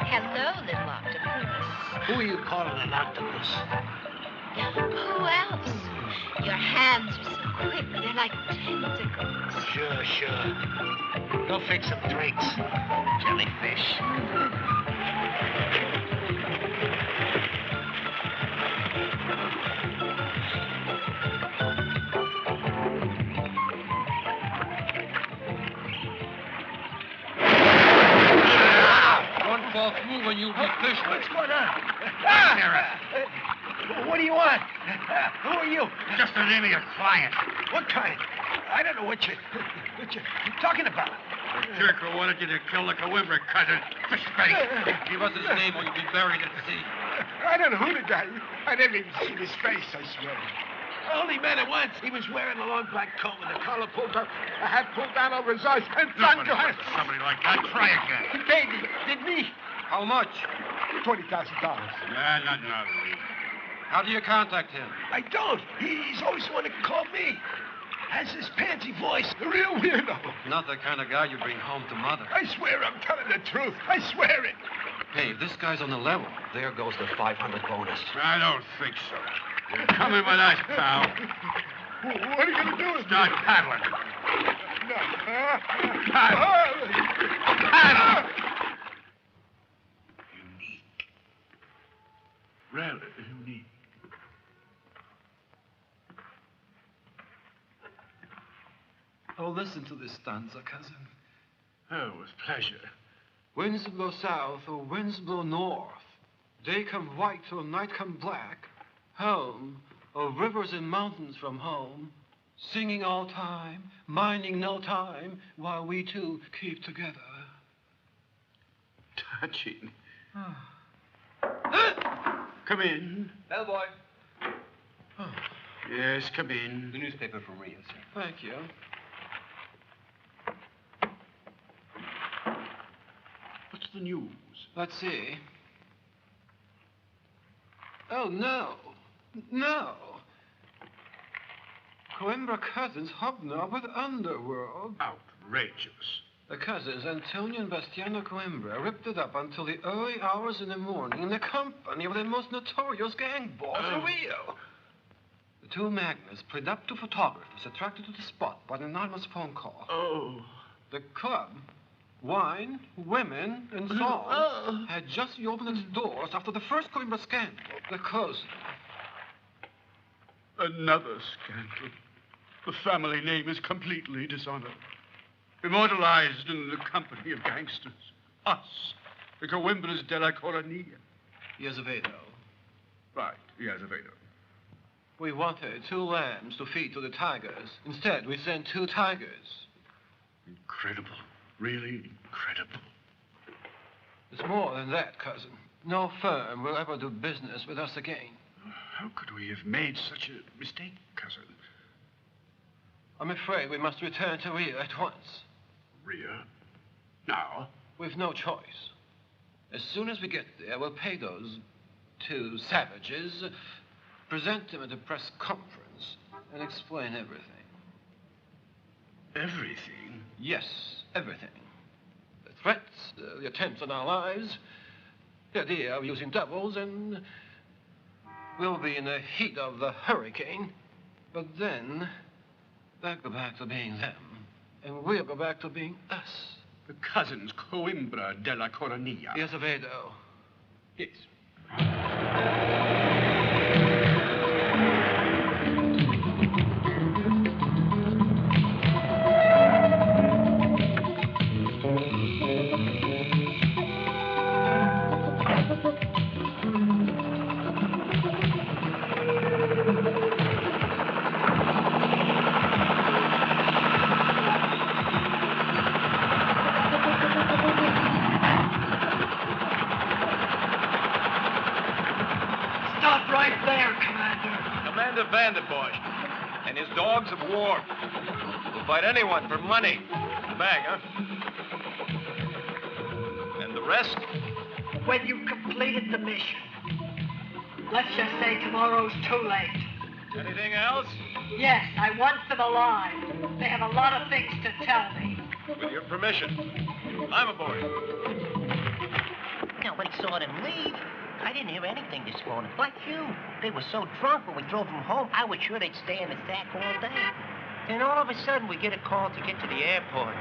J: Hello, little octopus.
D: Who are you calling an octopus?
J: Who else? Your hands are so quick, they're like tentacles.
D: Sure. Go fix some drinks, jellyfish.
G: Don't fall through when you'll be fished.
D: What's going on? What do you want? Who are you?
A: Just the name of your client.
D: What kind? I don't know what you're talking about.
A: The jerk who wanted you to kill the Coimbra cousin. Fish face.
G: Give us his name or you'll be buried at sea.
D: I don't know who the guy is. I never even seen his face, I swear. I only met him once. He was wearing a long black coat with a collar pulled up, a hat pulled down over his eyes, and
A: Nobody wants somebody like that. Try again.
D: Baby, did me.
G: How much?
D: $20,000.
A: Nah, not now, Lee.
G: How do you contact him?
D: I don't. He's always wanted to call me. Has this pansy voice. A real weirdo.
G: Not the kind of guy you bring home to mother.
D: I swear I'm telling the truth. I swear it.
G: Hey, if this guy's on the level, there goes the 500 bonus.
A: I don't think so. You're coming with us, pal.
D: What are you going to do with
A: Start
D: me?
A: paddling.
D: No.
A: Paddle. Unique. Rather unique.
G: Oh, listen to this stanza, cousin.
A: Oh, with pleasure.
G: Winds blow south or winds blow north. Day come white or night come black. Home, or rivers and mountains from home. Singing all time, minding no time, while we two keep together.
A: Touching. Come in.
G: Bellboy.
A: Oh. Yes, come in.
G: The newspaper for Rio, sir. Thank you.
A: What's the news?
G: Let's see. Oh, no. No. Coimbra cousins hobnob with underworld.
A: Outrageous.
G: The cousins, Antonio and Bastiano Coimbra, ripped it up until the early hours in the morning in the company of the most notorious gang boss in Rio. The two magnets played up to photographers attracted to the spot by an anonymous phone call.
A: Oh.
G: The club, wine, women, and song had just reopened its doors after the first Coimbra scandal. The closing.
A: Another scandal. The family name is completely dishonored. Immortalized in the company of gangsters. Us, the Coimbras de la Coronia.
G: Azevedo.
A: Right, Azevedo.
G: We wanted 2 lambs to feed to the tigers. Instead, we sent 2 tigers.
A: Incredible. Really incredible.
G: It's more than that, cousin. No firm will ever do business with us again.
A: How could we have made such a mistake, cousin?
G: I'm afraid we must return to Rio at once.
A: Rio? Now?
G: We've no choice. As soon as we get there, we'll pay those 2 savages, present them at a press conference, and explain everything.
A: Everything?
G: Yes, everything. The threats, the attempts on our lives, the idea of using doubles, and we'll be in the heat of the hurricane. But then, they'll go back to being them, and we'll go back to being us.
A: The cousins Coimbra de la Coronia.
G: Azevedo.
A: Yes.
I: And his dogs of war. Will fight anyone for money. The bag, huh? And the rest?
H: When you've completed the mission. Let's just say tomorrow's too late.
I: Anything else?
H: Yes, I want them alive. They have a lot of things to tell me.
I: With your permission, I'm aboard.
D: Now, when he saw them leave, I didn't hear anything this morning. Like you. They were so drunk when we drove them home, I was sure they'd stay in the sack all day. And all of a sudden, we get a call to get to the airport.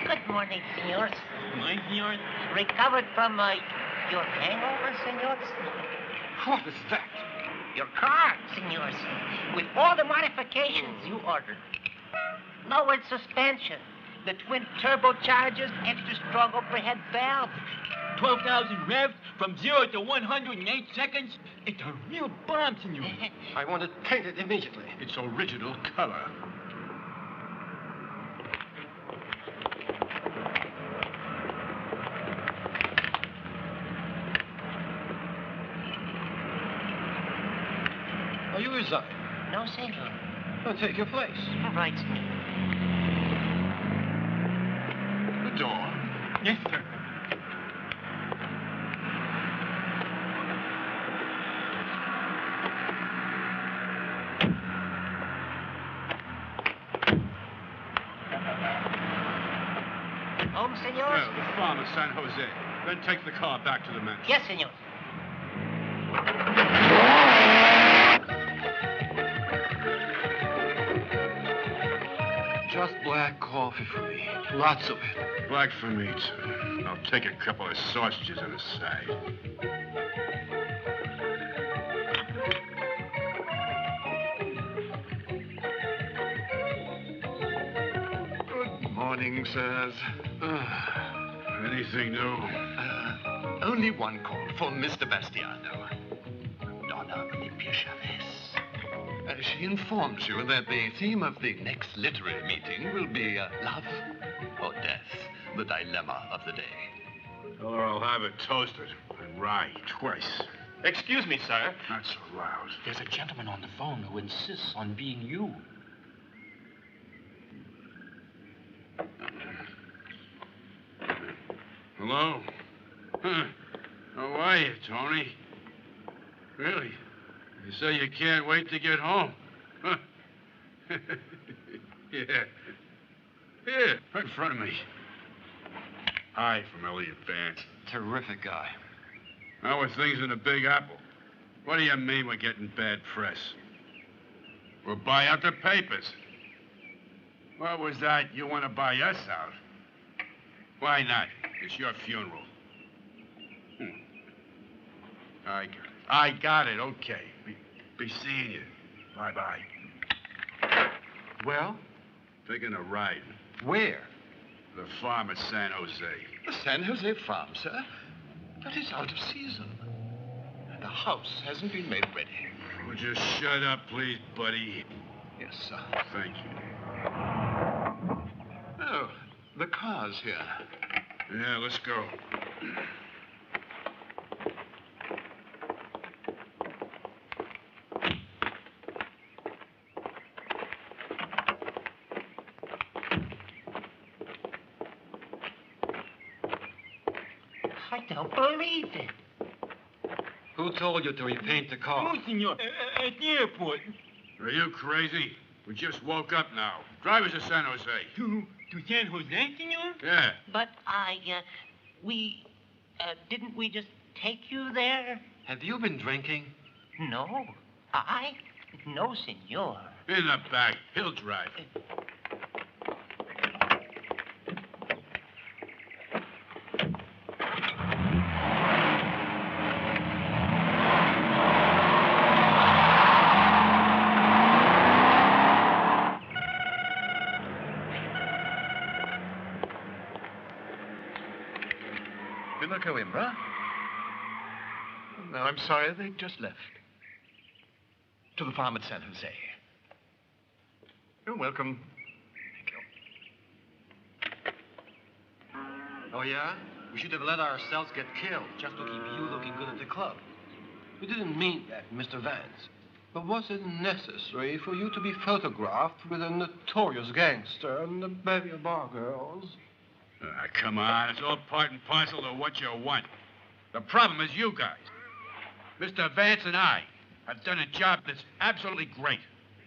D: Good morning, senors.
P: Morning, senors.
D: Recovered from your hangover, senors?
G: What is that?
D: Your car, senors. With all the modifications you ordered. Lowered suspension, the twin turbochargers, extra strong overhead valve.
P: 12,000 revs from 0 to 100 in 8 seconds. It's a real bomb, senor.
G: I want it painted immediately.
A: Its original color.
G: Are you resigning?
D: No, senor.
G: I'll take your place.
D: All right, senor.
A: The door.
P: Yes, sir.
D: Home, senor?
A: Well, the farm at San Jose. Then take the car back to the mansion.
D: Yes, senor.
G: Just black coffee for me. Lots of it.
A: Black for me, too. I'll take a couple of sausages on the side.
F: Good morning, sirs.
A: Anything new?
F: Only one call for Mr. Bastiano. Donna Olympia Chavez. She informs you that the theme of the next literary meeting will be love or death, the dilemma of the day.
A: Tell her I'll have it toasted and rye twice.
I: Excuse me, sir.
A: Not so loud.
P: There's a gentleman on the phone who insists on being you.
A: Hello? Huh. How are you, Tony? Really? You say you can't wait to get home? Huh? Yeah. Yeah, right in front of me. Hi from Elliot Vance.
G: Terrific guy.
A: How are things in the Big Apple? What do you mean we're getting bad press? We'll buy out the papers. What was that? You want to buy us out? Why not? It's your funeral. I got it. Okay. Be seeing you. Bye-bye.
G: Well?
A: Taking a ride.
G: Where?
A: The farm at San Jose.
F: The San Jose farm, sir? That is out of season. And the house hasn't been made ready.
A: Would you shut up, please, buddy?
F: Yes, sir.
A: Thank you.
F: Oh, the car's here.
A: Yeah, let's go.
D: I don't believe it.
G: Who told you to repaint the car?
P: No, senor. At the airport.
A: Are you crazy? We just woke up now. Drive us to San Jose.
P: To San Jose, senor?
A: Yeah.
D: But didn't we just take you there?
G: Have you been drinking?
D: No. No, senor.
A: In the back. He'll drive.
F: Coimbra? No, I'm sorry. They just left. To the farm at San Jose. You're welcome. Thank you.
G: Oh, yeah? We should have let ourselves get killed just to keep you looking good at the club. We didn't mean that, Mr. Vance. But was it necessary for you to be photographed with a notorious gangster and a bevy of bar girls?
A: Come on. It's all part and parcel of what you want. The problem is you guys. Mr. Vance and I have done a job that's absolutely great.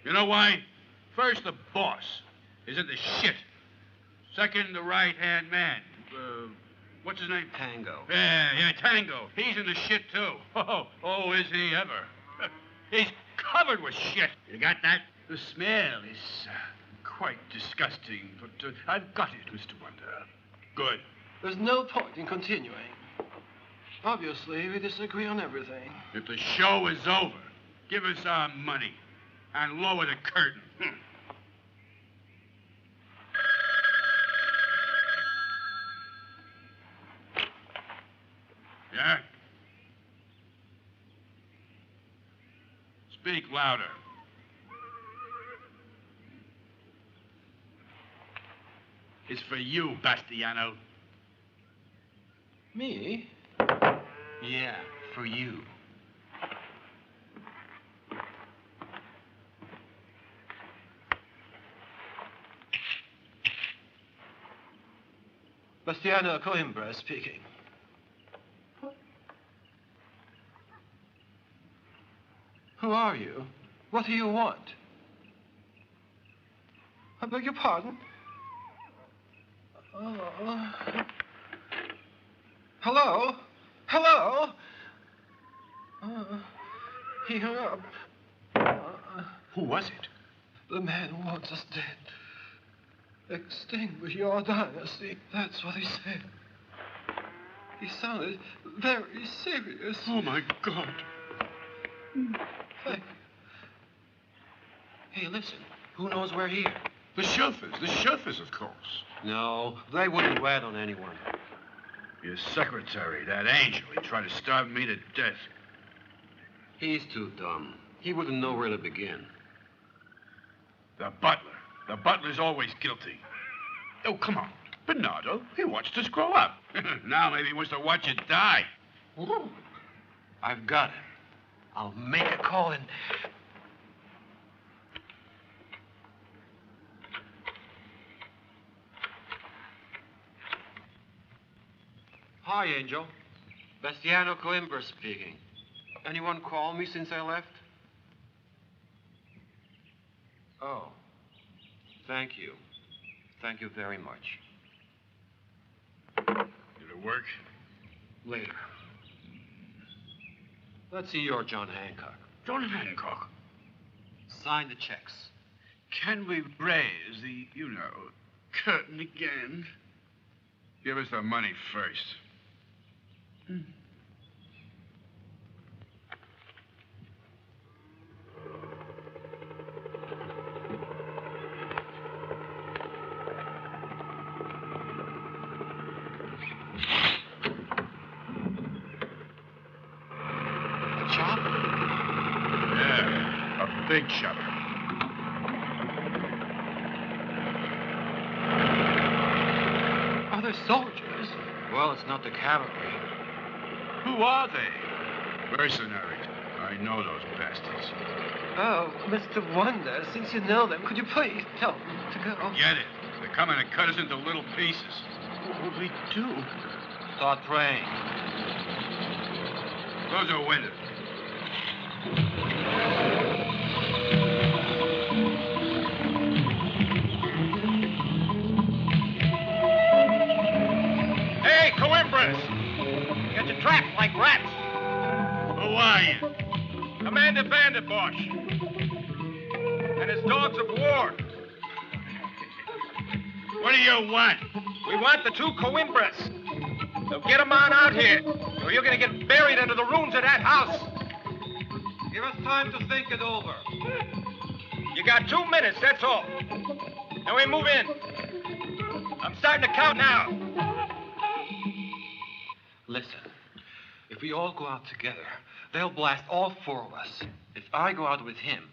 A: You know why? First, the boss is in the shit. Second, the right-hand man. What's his name?
G: Tango.
A: Yeah, Tango. He's in the shit, too. Oh, is he ever? He's covered with shit. You got that? The smell is quite disgusting, but I've got it, Mr. Wonder. Good.
G: There's no point in continuing. Obviously, we disagree on everything.
A: If the show is over, give us our money and lower the curtain. Yeah? Speak louder. It's for you, Bastiano.
G: Me?
D: Yeah, for you.
G: Bastiano Coimbra speaking. Who are you? What do you want? I beg your pardon? Hello? Hello? He hung up.
A: Who was it?
G: The man who wants us dead. Extinguish your dynasty. That's what he said. He sounded very serious.
A: Oh, my God.
G: Thank you. Hey, listen. Who knows we're here?
A: The chauffeurs, of course.
G: No, they wouldn't rat on anyone.
A: Your secretary, that angel, he tried to starve me to death.
G: He's too dumb. He wouldn't know where to begin.
A: The butler's always guilty. Oh, come on. Bernardo, he watched us grow up. Now maybe he wants to watch it die.
G: I've got it. I'll make a call and... Hi, Angel. Bastiano Coimbra speaking. Anyone call me since I left? Oh. Thank you. Thank you very much.
A: Did it work?
G: Later. Let's see your John Hancock.
A: John Hancock?
G: Sign the checks.
A: Can we raise the, curtain again? Give us the money first. Big chopper.
G: Are they soldiers? Well, it's not the cavalry.
A: Who are they? Mercenaries. I know those bastards.
G: Oh, Mr. Wonder, since you know them, could you please tell them to go?
A: Get it. They're coming to cut us into little pieces.
G: What will we do? Start praying.
A: Close the window.
I: Hey, Coimbras! Get you trapped like rats.
A: Who are you?
I: Commander Vanderbosch and his dogs of war.
A: What do you want?
I: We want the two Coimbras. So get them on out here, or you're going to get buried under the ruins of that house.
G: Give us time to think it over.
I: You got 2 minutes, that's all. Now we move in. I'm starting to count now.
G: Listen, if we all go out together, they'll blast all 4 of us. If I go out with him,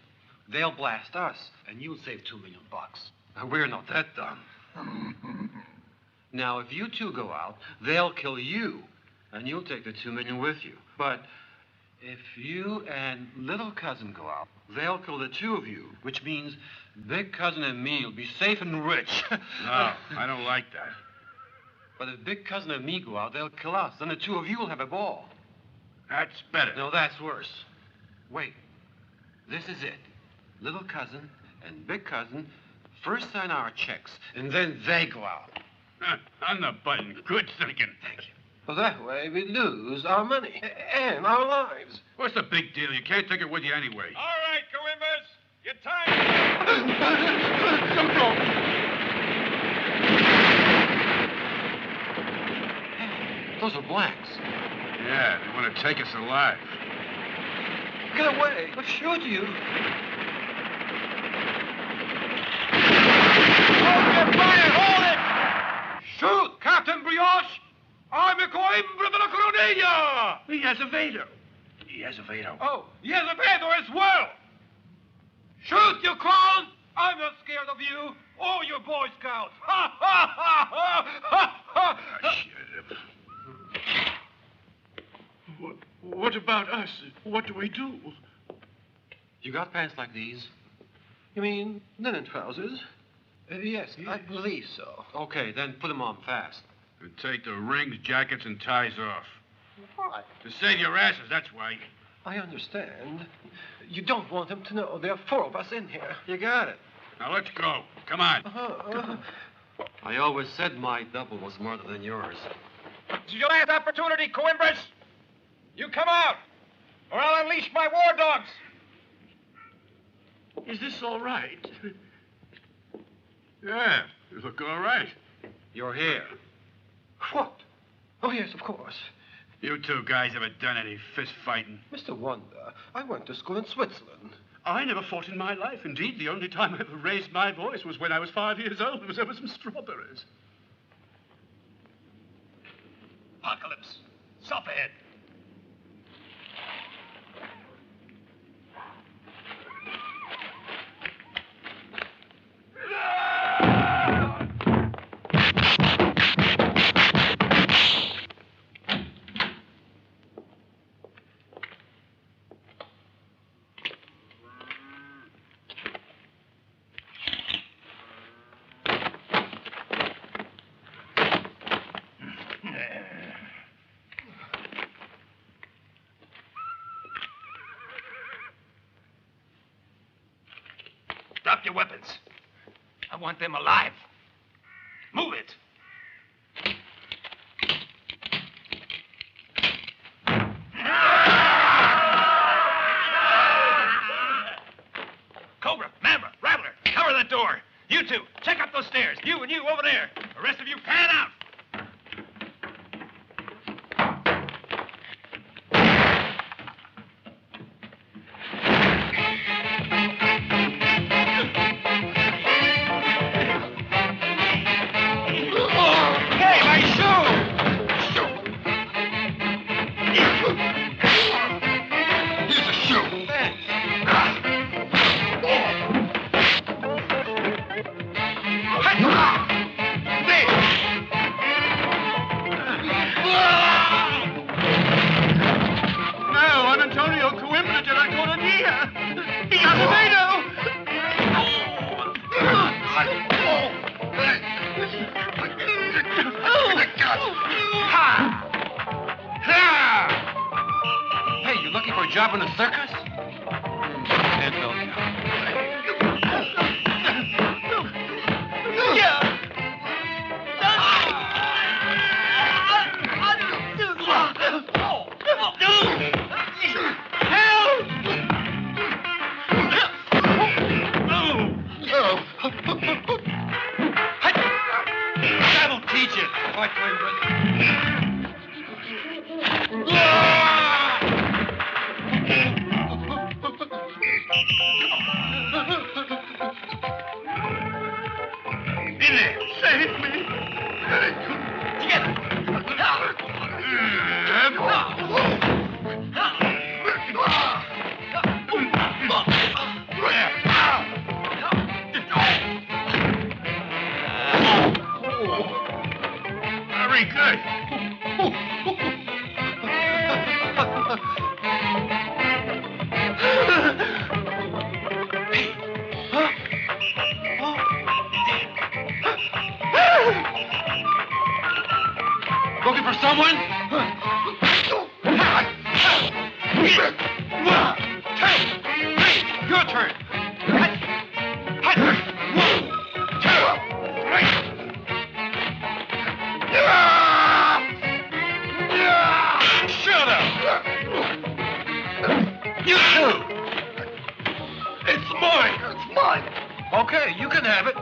G: they'll blast us, and you'll save $2 million. And we're not that dumb. Now, if you two go out, they'll kill you, and you'll take the $2 million with you. But if you and little cousin go out, they'll kill the 2 of you, which means big cousin and me will be safe and rich.
A: No, I don't like that.
G: But if big cousin and me go out, they'll kill us. Then the 2 of you will have a ball.
A: That's better.
G: No, that's worse. Wait. This is it. Little cousin and big cousin first sign our checks, and then they go out.
A: On the button. Good thinking.
G: Thank you. Well, that way we lose our money and our lives.
A: What's the big deal? You can't take it with you anyway.
I: All right, Coimbras, your time.
A: Don't go.
G: Hey, those are blacks.
A: Yeah, they want to take us alive.
G: Get away. They'll shoot you.
I: Hold your fire, hold it!
G: Shoot, Captain Brioche! I'm a Coimbra de la Coronilla!
A: He has a Vado. He has a Vado.
G: Oh, he has a Vado as well! Shoot, you clown! I'm not scared of you or your Boy Scouts! Ha, ha, ha, ha, ha, ha!
A: Shut up. What about us? What do we do?
G: You got pants like these? You mean linen trousers? Yes, I believe so. Okay, then put them on fast.
A: And take the rings, jackets, and ties off.
G: Why?
A: To save your asses, that's why.
G: I understand. You don't want them to know there are 4 of us in here. You got it.
A: Now let's go. Come on.
G: I always said my double was smarter than yours.
I: This is your last opportunity, Coimbras. You come out, or I'll unleash my war dogs.
A: Is this all right? Yeah, you look all right.
G: You're here. What? Oh, yes, of course.
A: You 2 guys ever done any fist fighting?
G: Mr. Wonder, I went to school in Switzerland.
A: I never fought in my life. Indeed, the only time I ever raised my voice was when I was 5 years old. It was over some strawberries.
I: Apocalypse. Stop ahead. your weapons. I want them alive. Move it. Cobra, Mamba, Rattler, cover that door. You two, check up those stairs. You and you over there. The rest of you, pan out. Hey, my shoe!
N: Here's a shoe.
A: No, I'm Antonio Coimbra de la Colonia. He got tomato.
G: Hey, you looking for a job in a circus? Can't help you.
I: That'll teach it. What,
A: In there, save me. Very good.
G: Looking for someone? Your turn.
A: Shut up. You too. It's mine. It's mine.
G: Okay, you can have it.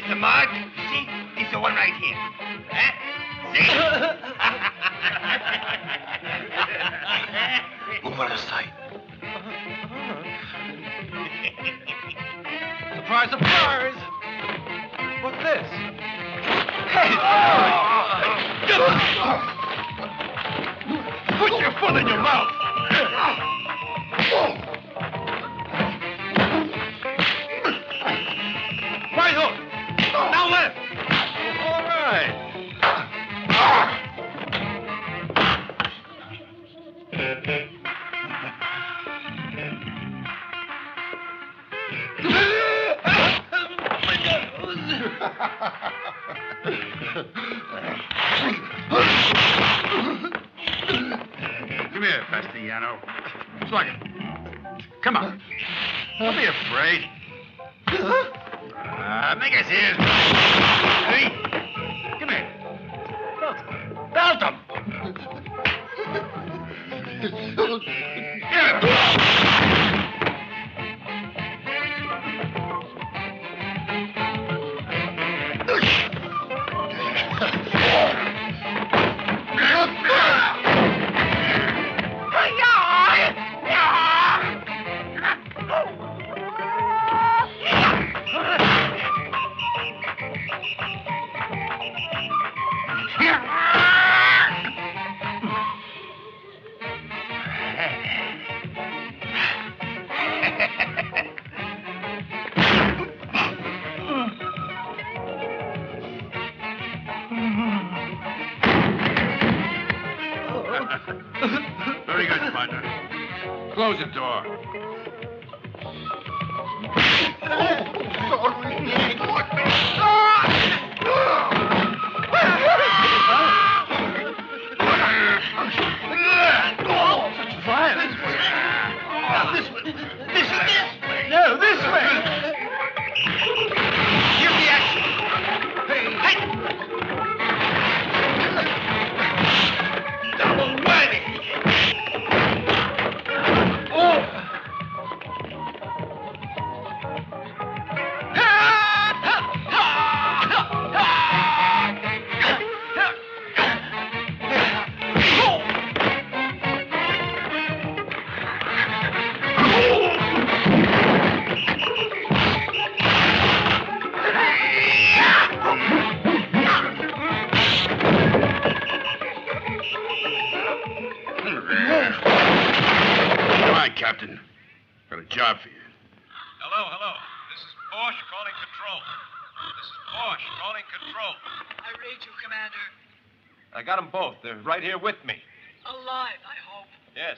I: The mark? See? It's the one right here. Huh? See?
G: Move out of sight. Surprise, surprise! What's this? Hey!
A: Put your foot in your mouth.
I: Right hook. Now left. All right.
A: Come here, Castellano. Slug it. Come on. Don't be afraid. Make us hear. Hey, come here. Belt him. Get him. Close the door.
I: Such violence. This way. This way. No, this way. Here's the action. Hey. Double whammy. Oh.
A: Captain. Got a job for you.
Q: Hello. This is Bosch calling control.
R: I read you, Commander.
Q: I got them both. They're right here with me.
R: Alive, I hope.
Q: Yes,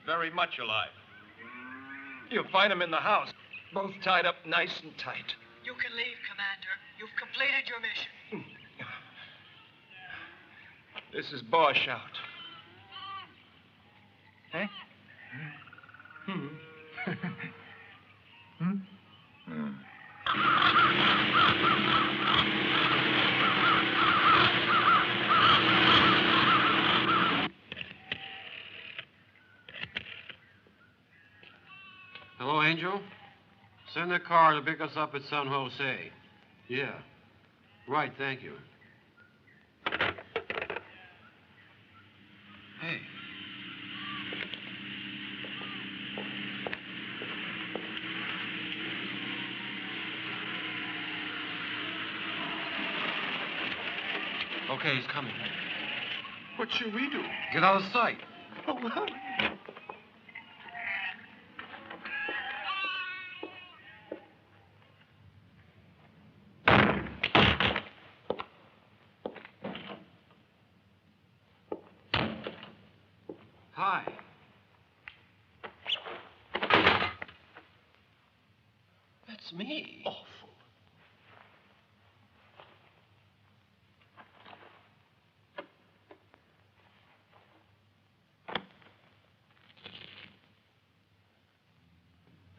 Q: very much alive. You'll find them in the house, both tied up nice and tight.
R: You can leave, Commander. You've completed your mission.
Q: This is Bosch out.
C: Hey?
G: Hello, Angel? Send a car to pick us up at San Jose. Yeah. Right, thank you. Hey. Okay, he's coming.
A: What should we do?
G: Get out of sight.
A: Oh, hurry.
G: Hi. That's me.
A: Awful.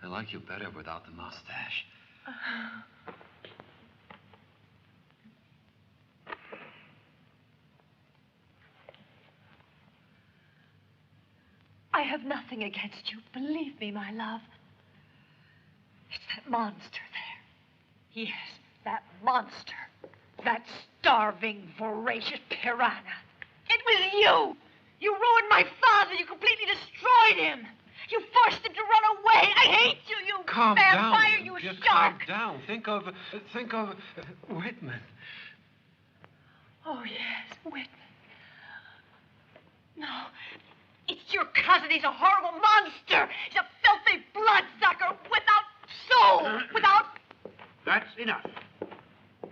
G: I like you better without the mustache.
H: I have nothing against you. Believe me, my love. It's that monster there. Yes, that monster. That starving, voracious piranha. It was you! You ruined my father. You completely destroyed him. You forced him to run away. I hate you, you
G: Calm
H: vampire,
G: down.
H: you
G: Just
H: shark.
G: calm down. Think of Whitman.
H: Oh, yes, Whitman. No, it's your cousin. He's a horrible monster. He's a filthy bloodsucker without soul, without...
A: That's enough.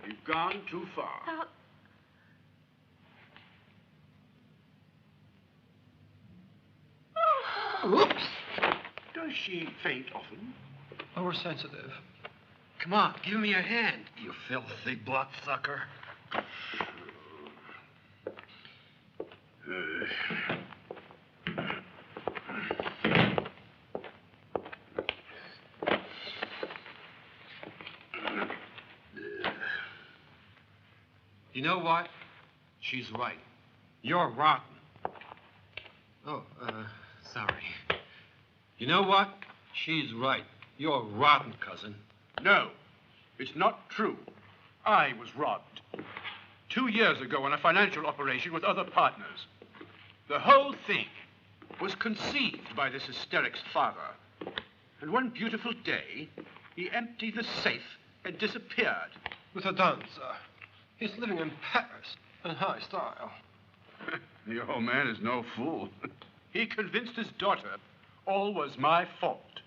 A: You've gone too far.
G: Oops.
A: Does she faint often?
G: Oversensitive. Come on, give me your hand, you filthy bloodsucker. You know what? She's right. You're rotten. Oh, sorry. You know what? She's right. You're rotten, cousin.
A: No, it's not true. I was robbed. 2 years ago on a financial operation with other partners. The whole thing was conceived by this hysteric's father. And one beautiful day, he emptied the safe and disappeared.
G: With a done, sir. He's living in Paris in high style.
A: The old man is no fool. He convinced his daughter all was my fault.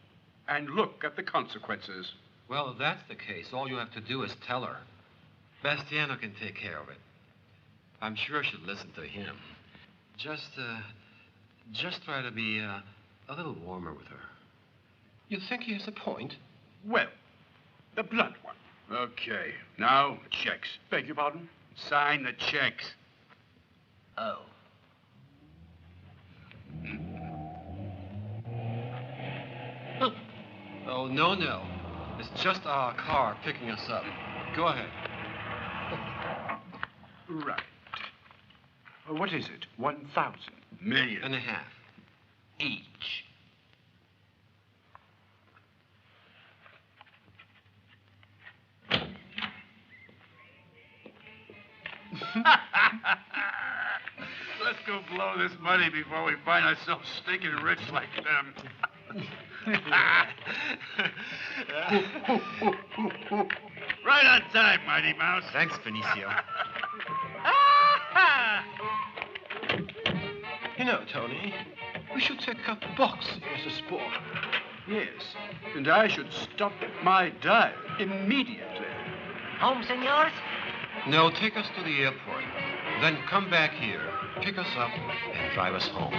A: And look at the consequences.
G: Well, if that's the case, all you have to do is tell her. Bastiano can take care of it. I'm sure she'll listen to him. Just try to be a little warmer with her. You think he has a point?
A: Well, the blunt one. Okay, now checks. Beg your pardon? Sign the checks.
L: Oh.
G: Oh, no. It's just our car picking us up. Go ahead.
A: Right. What is it? 1,000 million
G: and a half
L: each.
A: Let's go blow this money before we find ourselves stinking rich like them. Right on time, Mighty Mouse.
G: Thanks, Benicio. You know, Tony, we should take up boxing as a sport.
A: Yes, and I should stop my diet immediately.
D: Home, senors?
G: No, take us to the airport. Then come back here, pick us up, and drive us home.